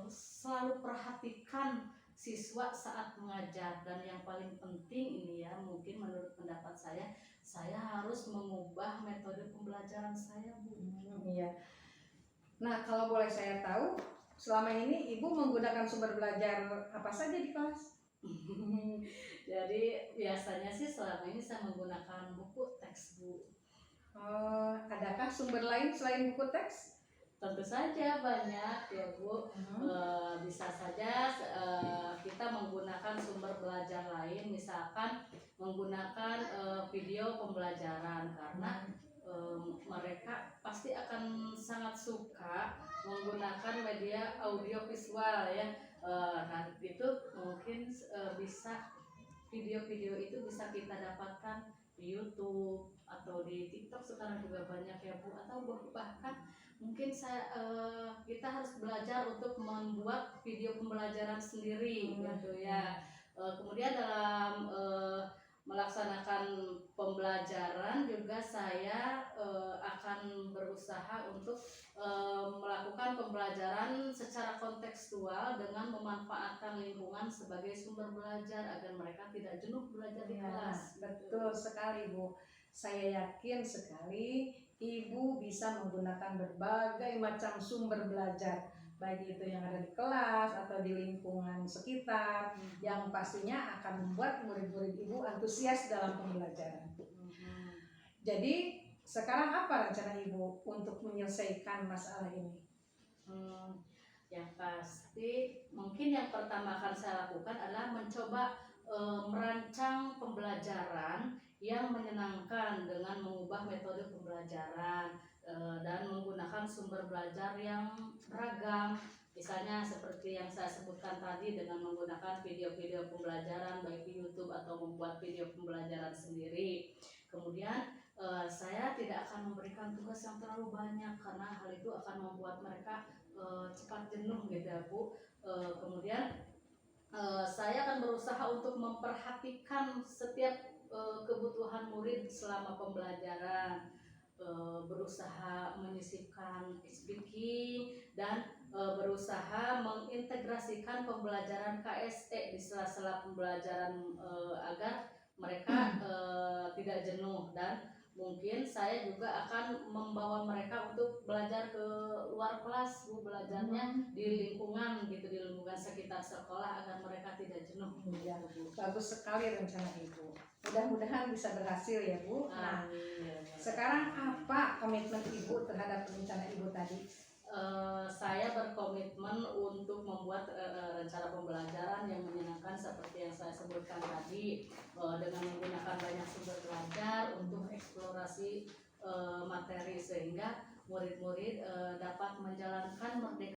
selalu perhatikan siswa saat mengajar. Dan yang paling penting ini ya, mungkin menurut pendapat saya harus mengubah metode pembelajaran saya, Bu. Iya. Nah, kalau boleh saya tahu, selama ini Ibu menggunakan sumber belajar apa saja di kelas? Jadi biasanya sih selama ini saya menggunakan buku teks, Bu. Adakah sumber lain selain buku teks? Tentu saja banyak ya, Bu. Bisa saja kita menggunakan sumber belajar lain, misalkan menggunakan video pembelajaran, karena mereka pasti akan sangat suka menggunakan media audio visual ya. Dan itu mungkin bisa video-video itu bisa kita dapatkan di YouTube atau di TikTok sekarang juga banyak ya, Bu, atau bahkan mungkin kita harus belajar untuk membuat video pembelajaran sendiri gitu ya. Kemudian dalam melaksanakan pembelajaran juga saya akan berusaha untuk melakukan pembelajaran secara kontekstual dengan memanfaatkan lingkungan sebagai sumber belajar agar mereka tidak jenuh belajar di kelas. Betul sekali, Bu. Saya yakin sekali Ibu bisa menggunakan berbagai macam sumber belajar, baik itu yang ada di kelas atau di lingkungan sekitar, yang pastinya akan membuat murid-murid Ibu antusias dalam pembelajaran. Jadi sekarang apa rencana Ibu untuk menyelesaikan masalah ini? Yang pasti mungkin yang pertama akan saya lakukan adalah mencoba merancang pembelajaran yang menyenangkan dengan mengubah metode pembelajaran dan menggunakan sumber belajar yang beragam, misalnya seperti yang saya sebutkan tadi dengan menggunakan video-video pembelajaran baik di YouTube atau membuat video pembelajaran sendiri. Kemudian saya tidak akan memberikan tugas yang terlalu banyak karena hal itu akan membuat mereka cepat jenuh gitu ya, Bu. Kemudian saya akan berusaha untuk memperhatikan setiap kebutuhan murid selama pembelajaran. berusaha menyisipkan speaking dan berusaha mengintegrasikan pembelajaran KSE di sela-sela pembelajaran agar mereka tidak jenuh, dan mungkin saya juga akan membawa mereka untuk belajar ke luar kelas, Bu, belajarnya di lingkungan gitu, di lingkungan sekitar sekolah agar mereka tidak jenuh. Iya. Bu. Bagus sekali rencana Ibu. Mudah-mudahan bisa berhasil ya Bu. Nah, Amin. sekarang apa komitmen Ibu terhadap rencana Ibu tadi? Saya berkomitmen untuk membuat rencana pembelajaran yang menyenangkan seperti yang saya sebutkan tadi, dengan menggunakan banyak sumber belajar untuk eksplorasi materi sehingga murid-murid dapat menjalankan merdeka